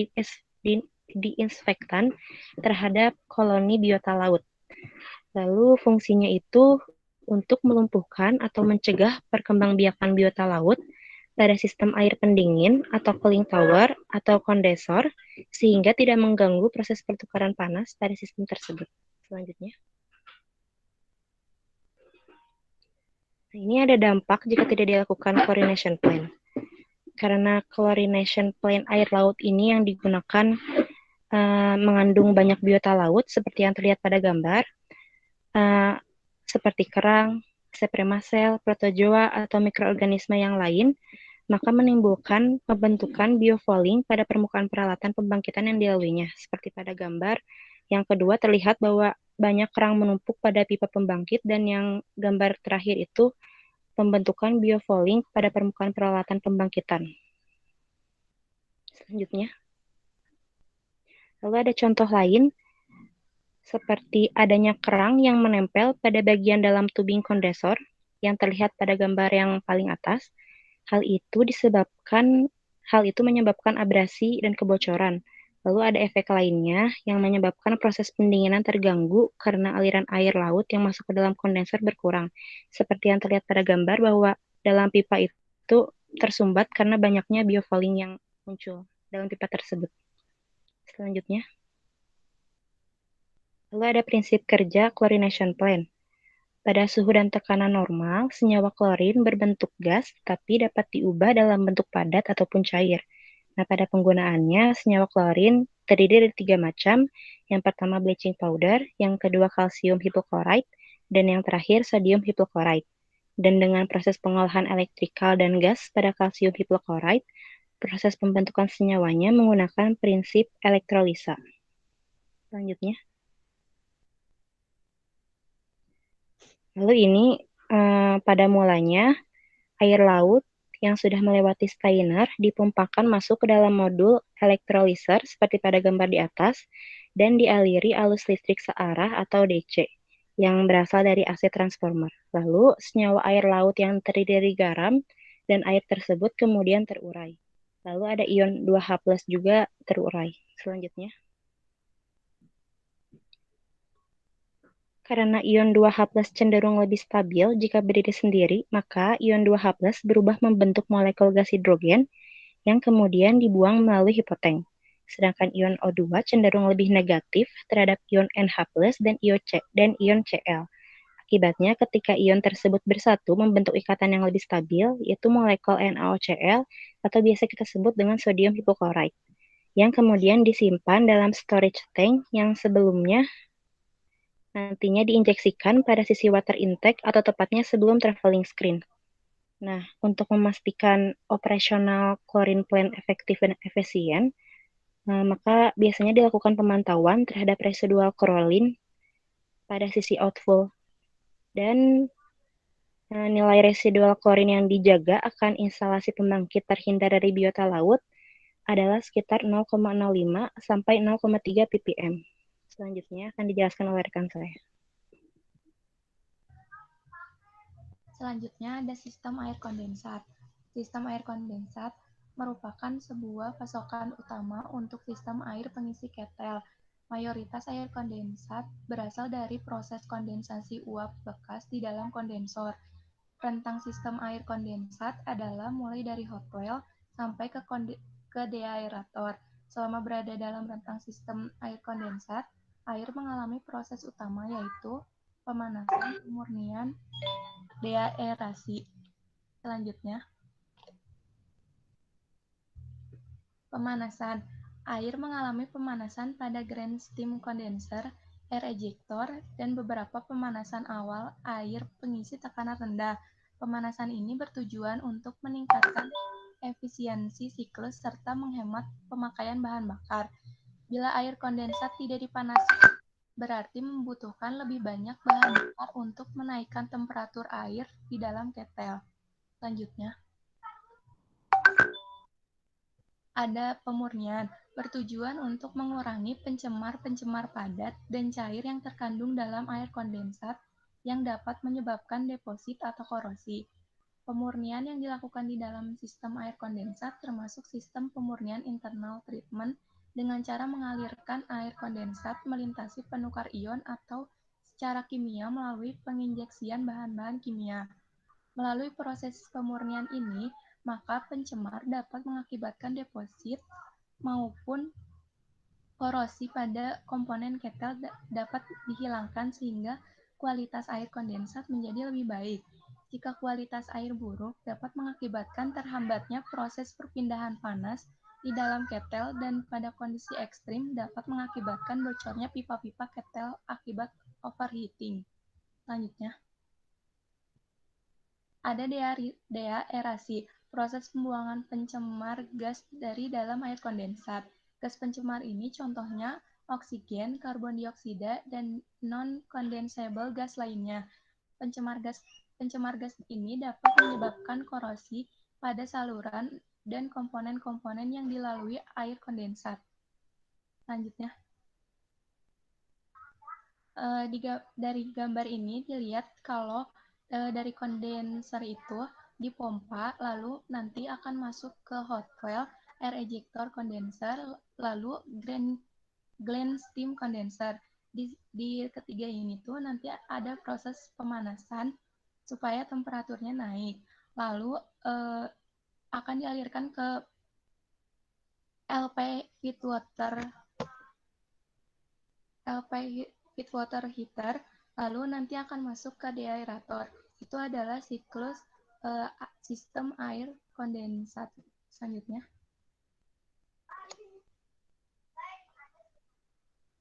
diinfektan terhadap koloni biota laut. Lalu fungsinya itu untuk melumpuhkan atau mencegah perkembangbiakan biota laut pada sistem air pendingin atau cooling tower atau kondensor sehingga tidak mengganggu proses pertukaran panas pada sistem tersebut. Selanjutnya. Nah, ini ada dampak jika tidak dilakukan chlorination plant. Karena chlorination plant air laut ini yang digunakan mengandung banyak biota laut seperti yang terlihat pada gambar, seperti kerang, Sepremacel, protozoa, atau mikroorganisme yang lain, maka menimbulkan pembentukan biofouling pada permukaan peralatan pembangkitan yang dilaluinya. Seperti pada gambar yang kedua terlihat bahwa banyak kerang menumpuk pada pipa pembangkit, dan yang gambar terakhir itu pembentukan biofouling pada permukaan peralatan pembangkitan. Selanjutnya. Lalu ada contoh lain, seperti adanya kerang yang menempel pada bagian dalam tubing kondensor yang terlihat pada gambar yang paling atas. Hal itu menyebabkan abrasi dan kebocoran. Lalu ada efek lainnya yang menyebabkan proses pendinginan terganggu karena aliran air laut yang masuk ke dalam kondensor berkurang. Seperti yang terlihat pada gambar bahwa dalam pipa itu tersumbat karena banyaknya biofouling yang muncul dalam pipa tersebut. Selanjutnya. Lalu ada prinsip kerja chlorination plant. Pada suhu dan tekanan normal, senyawa klorin berbentuk gas tapi dapat diubah dalam bentuk padat ataupun cair. Nah, pada penggunaannya, senyawa klorin terdiri dari 3 macam. Yang pertama bleaching powder, yang kedua kalsium hipochlorite, dan yang terakhir sodium hipochlorite. Dan dengan proses pengolahan elektrikal dan gas pada kalsium hipochlorite, proses pembentukan senyawanya menggunakan prinsip elektrolisa. Selanjutnya. Lalu ini pada mulanya air laut yang sudah melewati strainer dipumpakan masuk ke dalam modul elektroliser seperti pada gambar di atas dan dialiri arus listrik searah atau DC yang berasal dari AC transformer. Lalu senyawa air laut yang terdiri dari garam dan air tersebut kemudian terurai. Lalu ada ion 2H+ juga terurai. Selanjutnya. Karena ion 2H+ cenderung lebih stabil jika berdiri sendiri, maka ion 2H+ berubah membentuk molekul gas hidrogen yang kemudian dibuang melalui hipotank. Sedangkan ion O2 cenderung lebih negatif terhadap ion NH+ dan ion Cl. Akibatnya, ketika ion tersebut bersatu membentuk ikatan yang lebih stabil, yaitu molekul NaOCl atau biasa kita sebut dengan sodium hipochlorite, yang kemudian disimpan dalam storage tank yang sebelumnya nantinya diinjeksikan pada sisi water intake atau tepatnya sebelum traveling screen. Nah, untuk memastikan operasional chlorine plant efektif dan efisien, maka biasanya dilakukan pemantauan terhadap residual chlorine pada sisi outflow. Dan nilai residual chlorine yang dijaga akan instalasi pembangkit terhindar dari biota laut adalah sekitar 0,05 sampai 0,3 ppm. Selanjutnya akan dijelaskan oleh rekan saya. Selanjutnya ada sistem air kondensat. Sistem air kondensat merupakan sebuah pasokan utama untuk sistem air pengisi ketel. Mayoritas air kondensat berasal dari proses kondensasi uap bekas di dalam kondensor. Rentang sistem air kondensat adalah mulai dari hot well sampai ke deaerator. Selama berada dalam rentang sistem air kondensat, air mengalami proses utama yaitu pemanasan, pemurnian, deaerasi. Selanjutnya, pemanasan. Air mengalami pemanasan pada grand steam condenser, air ejector, dan beberapa pemanasan awal air pengisi tekanan rendah. Pemanasan ini bertujuan untuk meningkatkan efisiensi siklus serta menghemat pemakaian bahan bakar. Bila air kondensat tidak dipanaskan berarti membutuhkan lebih banyak bahan bakar untuk menaikkan temperatur air di dalam ketel. Selanjutnya, ada pemurnian, bertujuan untuk mengurangi pencemar-pencemar padat dan cair yang terkandung dalam air kondensat yang dapat menyebabkan deposit atau korosi. Pemurnian yang dilakukan di dalam sistem air kondensat termasuk sistem pemurnian internal treatment dengan cara mengalirkan air kondensat melintasi penukar ion atau secara kimia melalui penginjeksian bahan-bahan kimia. Melalui proses pemurnian ini, maka pencemar dapat mengakibatkan deposit maupun korosi pada komponen ketel dapat dihilangkan sehingga kualitas air kondensat menjadi lebih baik. Jika kualitas air buruk, dapat mengakibatkan terhambatnya proses perpindahan panas di dalam ketel dan pada kondisi ekstrim dapat mengakibatkan bocornya pipa-pipa ketel akibat overheating. Selanjutnya, ada deaerasi, proses pembuangan pencemar gas dari dalam air kondensat. Gas pencemar ini contohnya oksigen, karbon dioksida, dan non-condensable gas lainnya. Pencemar gas ini dapat menyebabkan korosi pada saluran dan komponen-komponen yang dilalui air kondensat. Selanjutnya, dari gambar ini dilihat kalau dari kondenser itu dipompa, lalu nanti akan masuk ke hot well, air ejector condenser, lalu Glen steam condenser. Di ketiga ini tuh nanti ada proses pemanasan supaya temperaturnya naik. Lalu akan dialirkan ke LP feed water heater, lalu nanti akan masuk ke deaerator. Itu adalah siklus sistem air kondensat. Selanjutnya,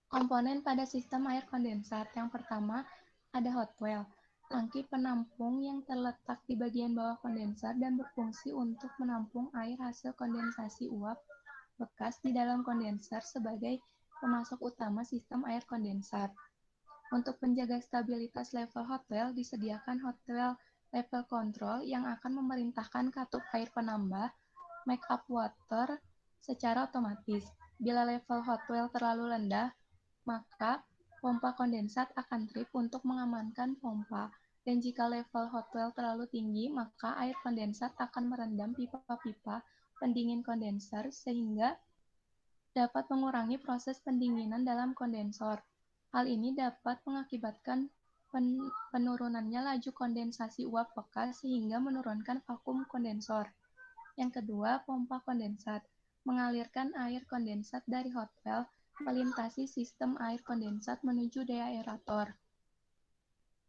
komponen pada sistem air kondensat. Yang pertama, ada hot well, tangki penampung yang terletak di bagian bawah kondensat dan berfungsi untuk menampung air hasil kondensasi uap bekas di dalam kondenser sebagai pemasok utama sistem air kondensat. Untuk menjaga stabilitas level hot well, disediakan hot well level control yang akan memerintahkan katup air penambah make up water secara otomatis. Bila level hot well terlalu rendah, maka pompa kondensat akan trip untuk mengamankan pompa. Dan jika level hot well terlalu tinggi, maka air kondensat akan merendam pipa-pipa pendingin kondenser sehingga dapat mengurangi proses pendinginan dalam kondensor. Hal ini dapat mengakibatkan penurunannya laju kondensasi uap bekas sehingga menurunkan vakum kondensor. Yang kedua, pompa kondensat. Mengalirkan air kondensat dari hot well melintasi sistem air kondensat menuju deaerator.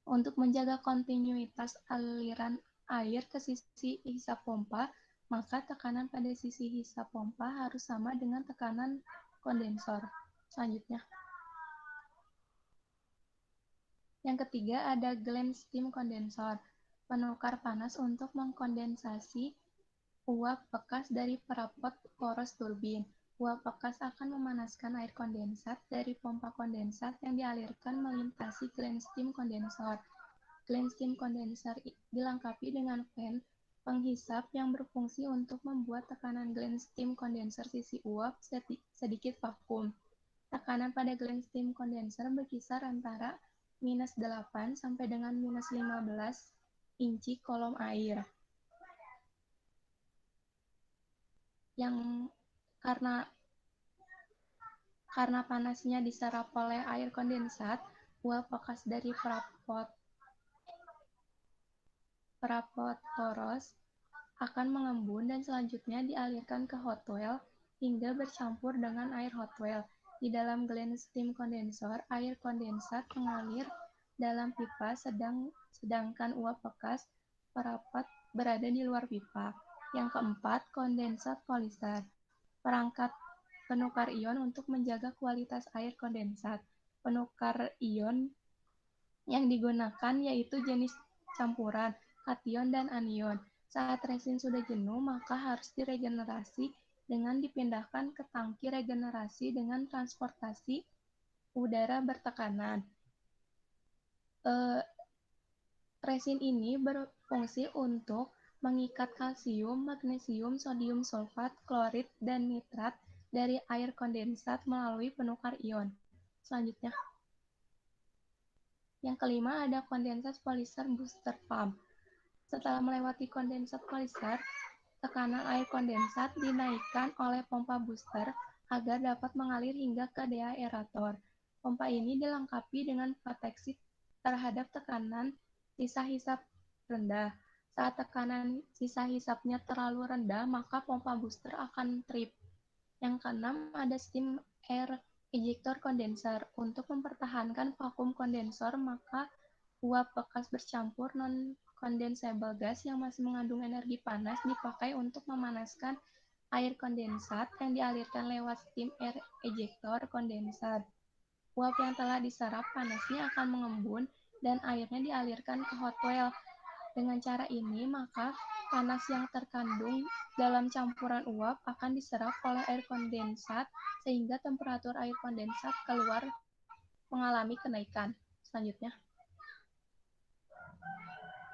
Untuk menjaga kontinuitas aliran air ke sisi hisap pompa, maka tekanan pada sisi hisap pompa harus sama dengan tekanan kondensor. Selanjutnya, yang ketiga ada Glen steam condenser, penukar panas untuk mengkondensasi uap bekas dari perabot poros turbin. Uap bekas akan memanaskan air kondensat dari pompa kondensat yang dialirkan melintasi Glen steam condenser. Glen steam condenser dilengkapi dengan fan penghisap yang berfungsi untuk membuat tekanan Glen steam condenser sisi uap sedikit vakum. Tekanan pada Glen steam condenser berkisar antara -8 sampai dengan -15 inci kolom air. Yang karena panasnya diserap oleh air kondensat, uap bekas dari perabot poros akan mengembun dan selanjutnya dialirkan ke hot well hingga bercampur dengan air hot well. Di dalam Glen steam condenser, air kondensat mengalir dalam pipa sedangkan uap bekas perabot berada di luar pipa. Yang keempat, kondensat polister. Perangkat penukar ion untuk menjaga kualitas air kondensat. Penukar ion yang digunakan yaitu jenis campuran, kation dan anion. Saat resin sudah jenuh, maka harus diregenerasi dengan dipindahkan ke tangki regenerasi dengan transportasi udara bertekanan. Resin ini berfungsi untuk mengikat kalsium, magnesium, sodium sulfat, klorid, dan nitrat dari air kondensat melalui penukar ion. Selanjutnya, yang kelima ada kondensat polyester booster pump. Setelah melewati kondensat polyester, tekanan air kondensat dinaikkan oleh pompa booster agar dapat mengalir hingga ke deaerator. Pompa ini dilengkapi dengan proteksi terhadap tekanan sisa hisap rendah. Saat tekanan sisa hisapnya terlalu rendah, maka pompa booster akan trip. Yang keenam ada steam air ejector condenser. Untuk mempertahankan vakum kondensor, maka uap bekas bercampur non-condensable gas yang masih mengandung energi panas dipakai untuk memanaskan air kondensat yang dialirkan lewat steam air ejector condenser. Uap yang telah diserap panasnya akan mengembun dan airnya dialirkan ke hot well. Dengan cara ini, maka panas yang terkandung dalam campuran uap akan diserap oleh air kondensat sehingga temperatur air kondensat keluar mengalami kenaikan. Selanjutnya.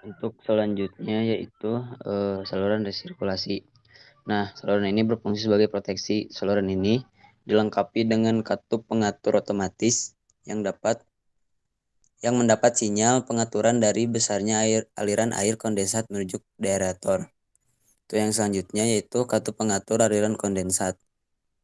Untuk selanjutnya yaitu saluran resirkulasi. Nah, saluran ini berfungsi sebagai proteksi. Saluran ini dilengkapi dengan katup pengatur otomatis yang mendapat sinyal pengaturan dari besarnya aliran air kondensat menuju deaerator. Itu yang selanjutnya yaitu katup pengatur aliran kondensat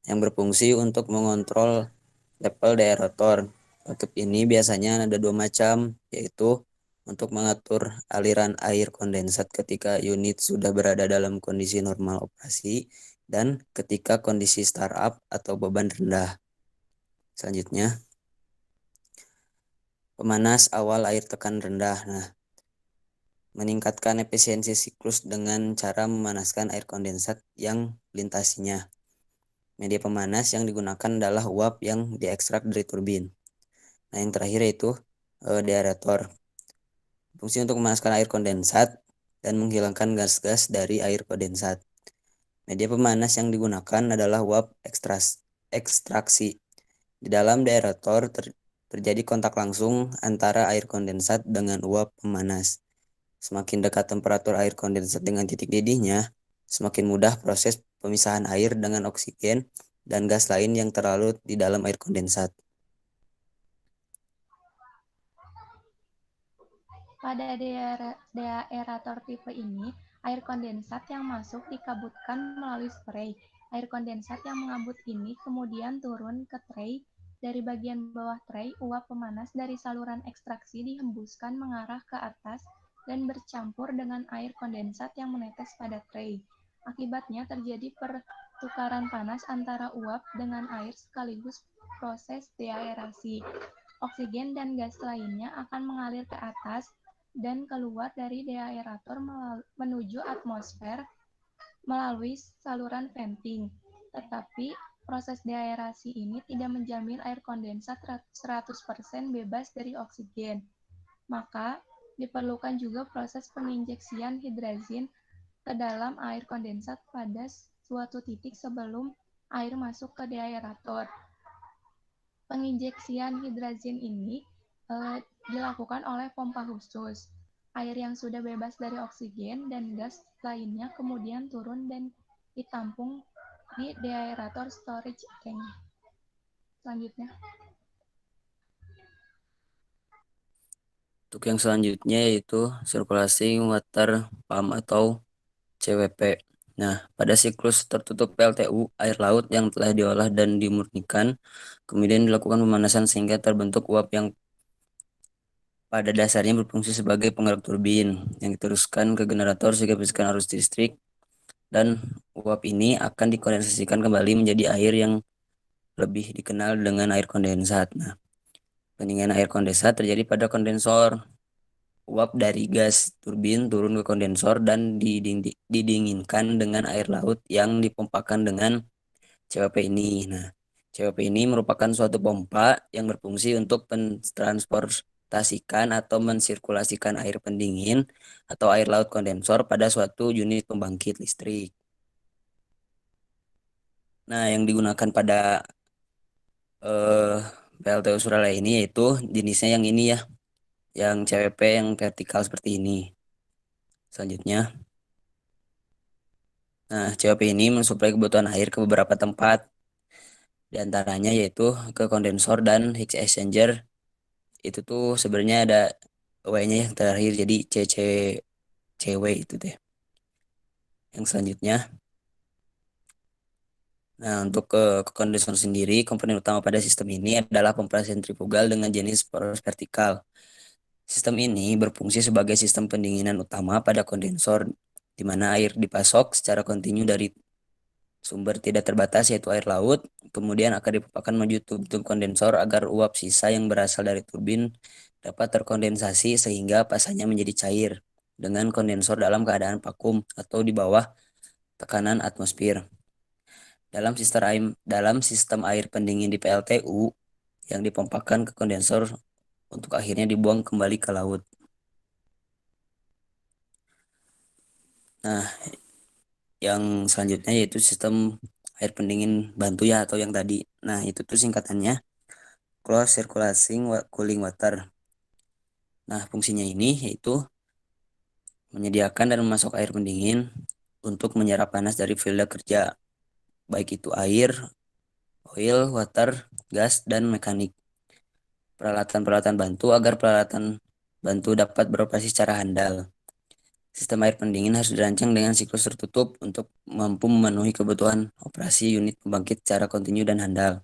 yang berfungsi untuk mengontrol level deaerator. Katup ini biasanya ada 2 macam, yaitu untuk mengatur aliran air kondensat ketika unit sudah berada dalam kondisi normal operasi dan ketika kondisi startup atau beban rendah. Selanjutnya, pemanas awal air tekan rendah. Nah, meningkatkan efisiensi siklus dengan cara memanaskan air kondensat yang melintasinya. Media pemanas yang digunakan adalah uap yang diekstrak dari turbin. Nah, yang terakhir yaitu deaerator. Fungsi untuk memanaskan air kondensat dan menghilangkan gas-gas dari air kondensat. Media pemanas yang digunakan adalah uap ekstraksi. Di dalam deaerator terjadi kontak langsung antara air kondensat dengan uap pemanas. Semakin dekat temperatur air kondensat dengan titik didihnya, semakin mudah proses pemisahan air dengan oksigen dan gas lain yang terlarut di dalam air kondensat. Pada deaerator tipe ini, air kondensat yang masuk dikabutkan melalui spray. Air kondensat yang mengabut ini kemudian turun ke tray. Dari bagian bawah tray, uap pemanas dari saluran ekstraksi dihembuskan mengarah ke atas dan bercampur dengan air kondensat yang menetes pada tray. Akibatnya terjadi pertukaran panas antara uap dengan air sekaligus proses deaerasi. Oksigen dan gas lainnya akan mengalir ke atas dan keluar dari deaerator menuju atmosfer melalui saluran venting. Tetapi proses deaerasi ini tidak menjamin air kondensat 100% bebas dari oksigen. Maka diperlukan juga proses penginjeksian hidrazin ke dalam air kondensat pada suatu titik sebelum air masuk ke deaerator. Penginjeksian hidrazin ini dilakukan oleh pompa khusus. Air yang sudah bebas dari oksigen dan gas lainnya kemudian turun dan ditampung di deaerator storage tank. Selanjutnya. Untuk yang selanjutnya yaitu sirkulasi water pump atau CWP. Nah, pada siklus tertutup PLTU, air laut yang telah diolah dan dimurnikan, kemudian dilakukan pemanasan sehingga terbentuk uap yang pada dasarnya berfungsi sebagai penggerak turbin yang diteruskan ke generator sehingga menghasilkan arus listrik, dan uap ini akan dikondensasikan kembali menjadi air yang lebih dikenal dengan air kondensat. Nah, pendinginan air kondensat terjadi pada kondensor. Uap dari gas turbin turun ke kondensor dan didinginkan dengan air laut yang dipompakan dengan CWP ini. Nah, CWP ini merupakan suatu pompa yang berfungsi untuk mentransportasikan atau mensirkulasikan air pendingin atau air laut kondensor pada suatu unit pembangkit listrik. Nah, yang digunakan pada PLTU Suralaya ini yaitu jenisnya yang ini ya, yang CWP yang vertikal seperti ini. Selanjutnya, nah CWP ini mensuplai kebutuhan air ke beberapa tempat, di antaranya yaitu ke kondensor dan heat exchanger. Itu tuh sebenarnya ada W-nya yang terakhir, jadi CW itu deh. Yang selanjutnya, nah untuk ke kondensor sendiri, komponen utama pada sistem ini adalah pompa sentrifugal dengan jenis poros vertikal. Sistem ini berfungsi sebagai sistem pendinginan utama pada kondensor, di mana air dipasok secara kontinu dari sumber tidak terbatas yaitu air laut, kemudian akan dipompakan menuju tub-tub kondensor agar uap sisa yang berasal dari turbin dapat terkondensasi sehingga pasangnya menjadi cair dengan kondensor dalam keadaan vakum atau di bawah tekanan atmosfer. Dalam sistem air pendingin di PLTU yang dipompakan ke kondensor untuk akhirnya dibuang kembali ke laut. Nah, yang selanjutnya yaitu sistem air pendingin bantu ya, atau yang tadi. Nah, itu tuh singkatannya closed circulating cooling water. Nah, fungsinya ini yaitu menyediakan dan memasok air pendingin untuk menyerap panas dari filter kerja, baik itu air, oil, water, gas, dan mekanik. Peralatan-peralatan bantu agar peralatan bantu dapat beroperasi secara handal. Sistem air pendingin harus dirancang dengan siklus tertutup untuk mampu memenuhi kebutuhan operasi unit pembangkit secara kontinu dan handal.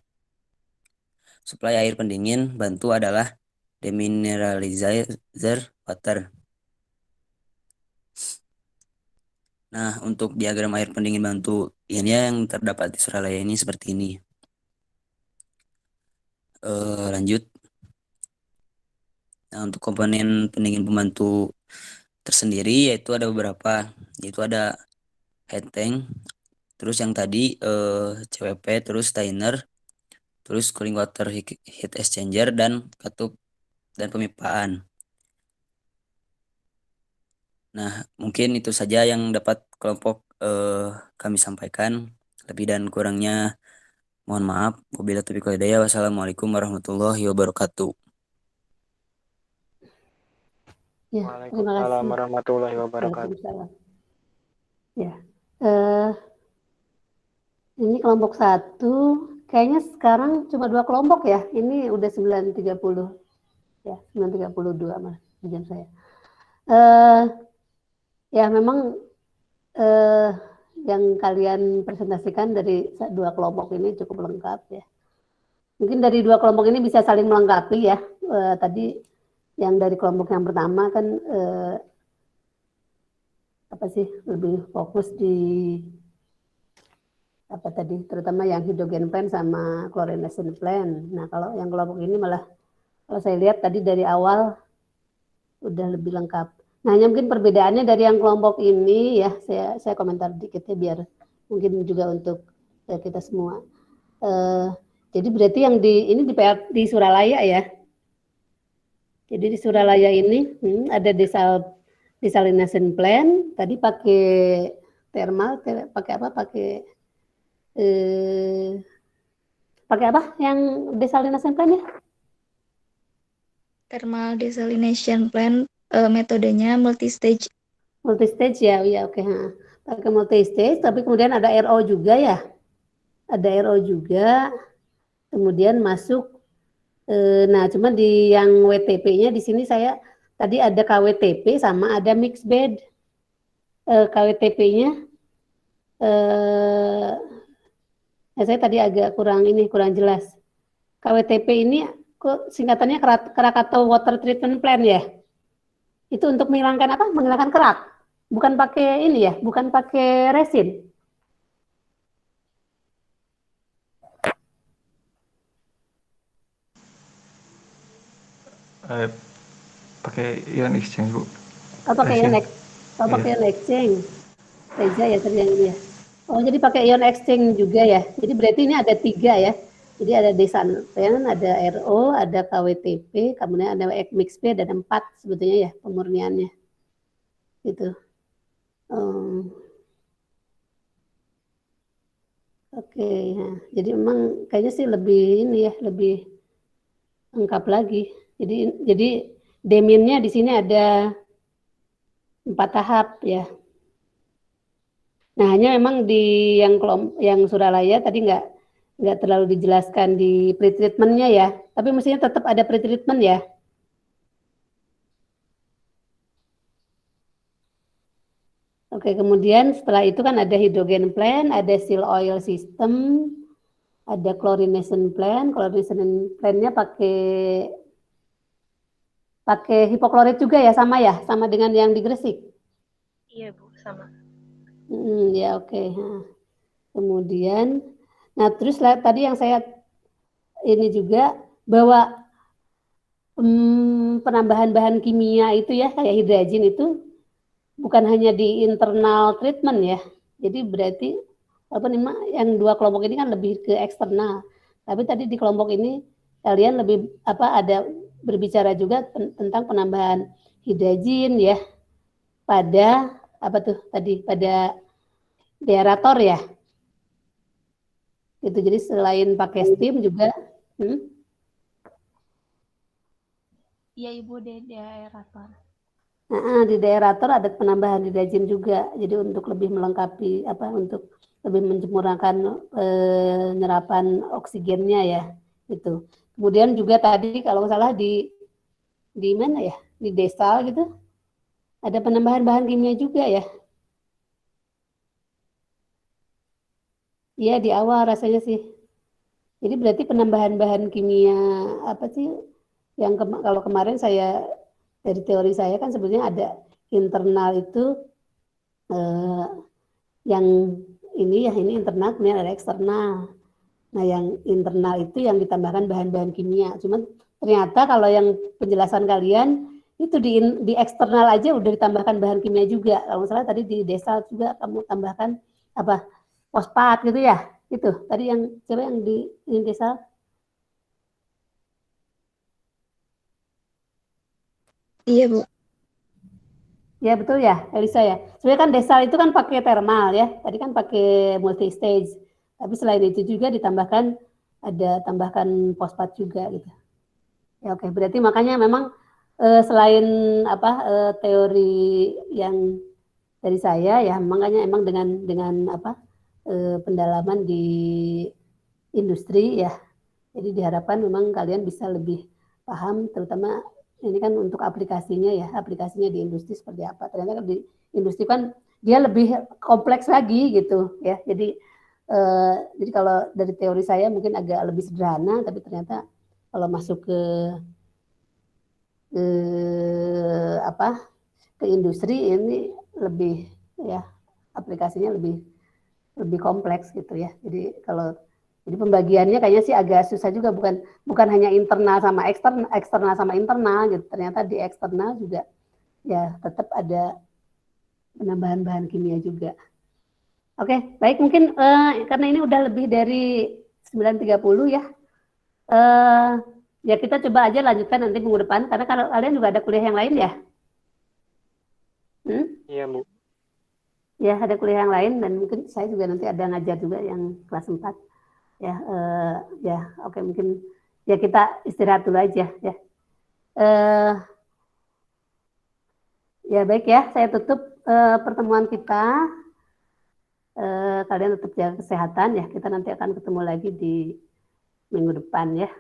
Suplai air pendingin bantu adalah demineralizer water. Nah, untuk diagram air pendingin bantu ini yang terdapat di Suralaya ini seperti ini. Lanjut. Nah, untuk komponen pendingin pembantu tersendiri yaitu ada beberapa, yaitu ada heat tank, terus yang tadi CWP, terus Steiner, terus cooling water heat exchanger, dan katup dan pemipaan. Nah, mungkin itu saja yang dapat kelompok kami sampaikan. Lebih dan kurangnya mohon maaf. Wabillahi taufiq wal hidayah. Wassalamualaikum warahmatullahi wabarakatuh. Ya, terima Waalaikumsalam kasih. warahmatullahi wabarakatuh. Waalaikumsalam. Ya, ini kelompok 1, kayaknya sekarang cuma 2 kelompok ya. Ini udah 9.30, ya 9.32 malah di jam saya. Ya memang yang kalian presentasikan dari 2 kelompok ini cukup lengkap ya. Mungkin dari 2 kelompok ini bisa saling melengkapi ya. Tadi yang dari kelompok yang pertama kan lebih fokus di apa tadi, terutama yang hydrogen plan sama chlorination plan. Nah, kalau yang kelompok ini malah kalau saya lihat tadi dari awal udah lebih lengkap. Nah, hanya mungkin perbedaannya dari yang kelompok ini ya, saya komentar dikit ya biar mungkin juga untuk kita semua. Jadi berarti yang ini di Suralaya ya. Jadi di Suralaya ini ada desalination plan, tadi pakai thermal, pakai apa? Pakai apa yang desalination plan ya? Thermal desalination plan metodenya multistage. Multistage ya, iya oke. Pakai multistage, tapi kemudian ada RO juga ya. Ada RO juga, kemudian masuk. Nah, cuma di yang WTP-nya di sini saya tadi ada KWTP sama ada mixed bed. KWTP-nya saya tadi agak kurang jelas. KWTP ini kok singkatannya Krakatau Water Treatment Plan ya? Itu untuk menghilangkan apa? Menghilangkan kerak. Bukan pakai ini ya, bukan pakai resin. Pakai ion exchange, Bu. Pakai ion exchange. Reza ya tadi yang ini ya. Oh, jadi pakai ion exchange juga ya. Jadi berarti ini ada 3 ya. Jadi ada desalination, ada RO, ada KWTP, kemudian ada mixed bed, ada 4 sebetulnya ya pemurniannya. Gitu. Oke, ya. Jadi memang kayaknya sih lebih ini ya, lebih lengkap lagi. Jadi deminnya di sini ada 4 tahap ya. Nah, hanya memang di yang Suralaya tadi nggak terlalu dijelaskan di pretreatment-nya ya. Tapi mestinya tetap ada pretreatment ya. Oke, kemudian setelah itu kan ada hydrogen plant, ada seal oil system, ada chlorination plant. Chlorination plant-nya pakai hipoklorit juga ya, sama dengan yang di Gresik. Iya Bu, sama. Ya oke. Nah, kemudian, nah terus tadi yang saya ini juga bahwa penambahan bahan kimia itu ya kayak hidrogen itu bukan hanya di internal treatment ya. Jadi berarti yang 2 kelompok ini kan lebih ke eksternal. Tapi tadi di kelompok ini kalian lebih ada berbicara juga tentang penambahan hidrogen ya pada pada deaerator ya. Itu jadi selain pakai steam juga Iya Ibu, di deaerator. Di deaerator ada penambahan hidrogen juga. Jadi untuk lebih melengkapi untuk lebih menyempurnakan penyerapan oksigennya ya itu. Kemudian juga tadi kalau nggak salah di mana ya? Di desal gitu. Ada penambahan bahan kimia juga ya. Iya di awal rasanya sih. Jadi berarti penambahan bahan kimia apa sih yang kalau kemarin saya dari teori saya kan sebenarnya ada internal itu yang ini internal, kemudian ada eksternal. Nah yang internal itu yang ditambahkan bahan-bahan kimia. Cuman ternyata kalau yang penjelasan kalian itu di eksternal aja udah ditambahkan bahan kimia juga. Kalau misalnya tadi di desal juga kamu tambahkan fosfat gitu ya. Itu tadi yang coba yang di desal. Iya Bu. Ya betul ya, Elisa ya. Sebenarnya kan desal itu kan pakai thermal ya. Tadi kan pakai multi stage. Tapi selain itu juga tambahkan fosfat juga gitu. Ya oke, berarti makanya memang selain teori yang dari saya ya, makanya emang dengan pendalaman di industri ya. Jadi diharapkan memang kalian bisa lebih paham, terutama ini kan untuk aplikasinya di industri seperti apa. Ternyata di industri kan dia lebih kompleks lagi gitu ya. Jadi kalau dari teori saya mungkin agak lebih sederhana, tapi ternyata kalau masuk ke industri ini lebih ya aplikasinya lebih kompleks gitu ya. Jadi pembagiannya kayaknya sih agak susah juga, bukan hanya internal sama eksternal sama internal gitu. Ternyata di eksternal juga ya tetap ada penambahan bahan kimia juga. Oke, baik, mungkin karena ini udah lebih dari 9.30 ya. Ya kita coba aja lanjutkan nanti minggu depan, karena kalau kalian juga ada kuliah yang lain ya. Iya Bu. Ya ada kuliah yang lain, dan mungkin saya juga nanti ada ngajar juga yang kelas 4. Ya, oke, mungkin ya kita istirahat dulu aja ya. Ya baik ya, saya tutup pertemuan kita. Kalian tetap jaga kesehatan ya. Kita nanti akan ketemu lagi di minggu depan ya,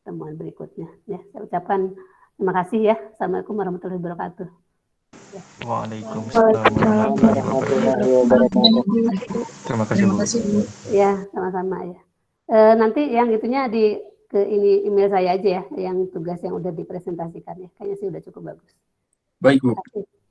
pertemuan berikutnya. Ya, saya ucapkan terima kasih ya. Assalamualaikum warahmatullahi wabarakatuh. Ya. Waalaikumsalam warahmatullahi wabarakatuh. Terima kasih Bu. Ya, sama-sama ya. Nanti yang itunya ke ini email saya aja ya, yang tugas yang udah dipresentasikan ya. Kayaknya sih udah cukup bagus. Baik Bu. Terima kasih.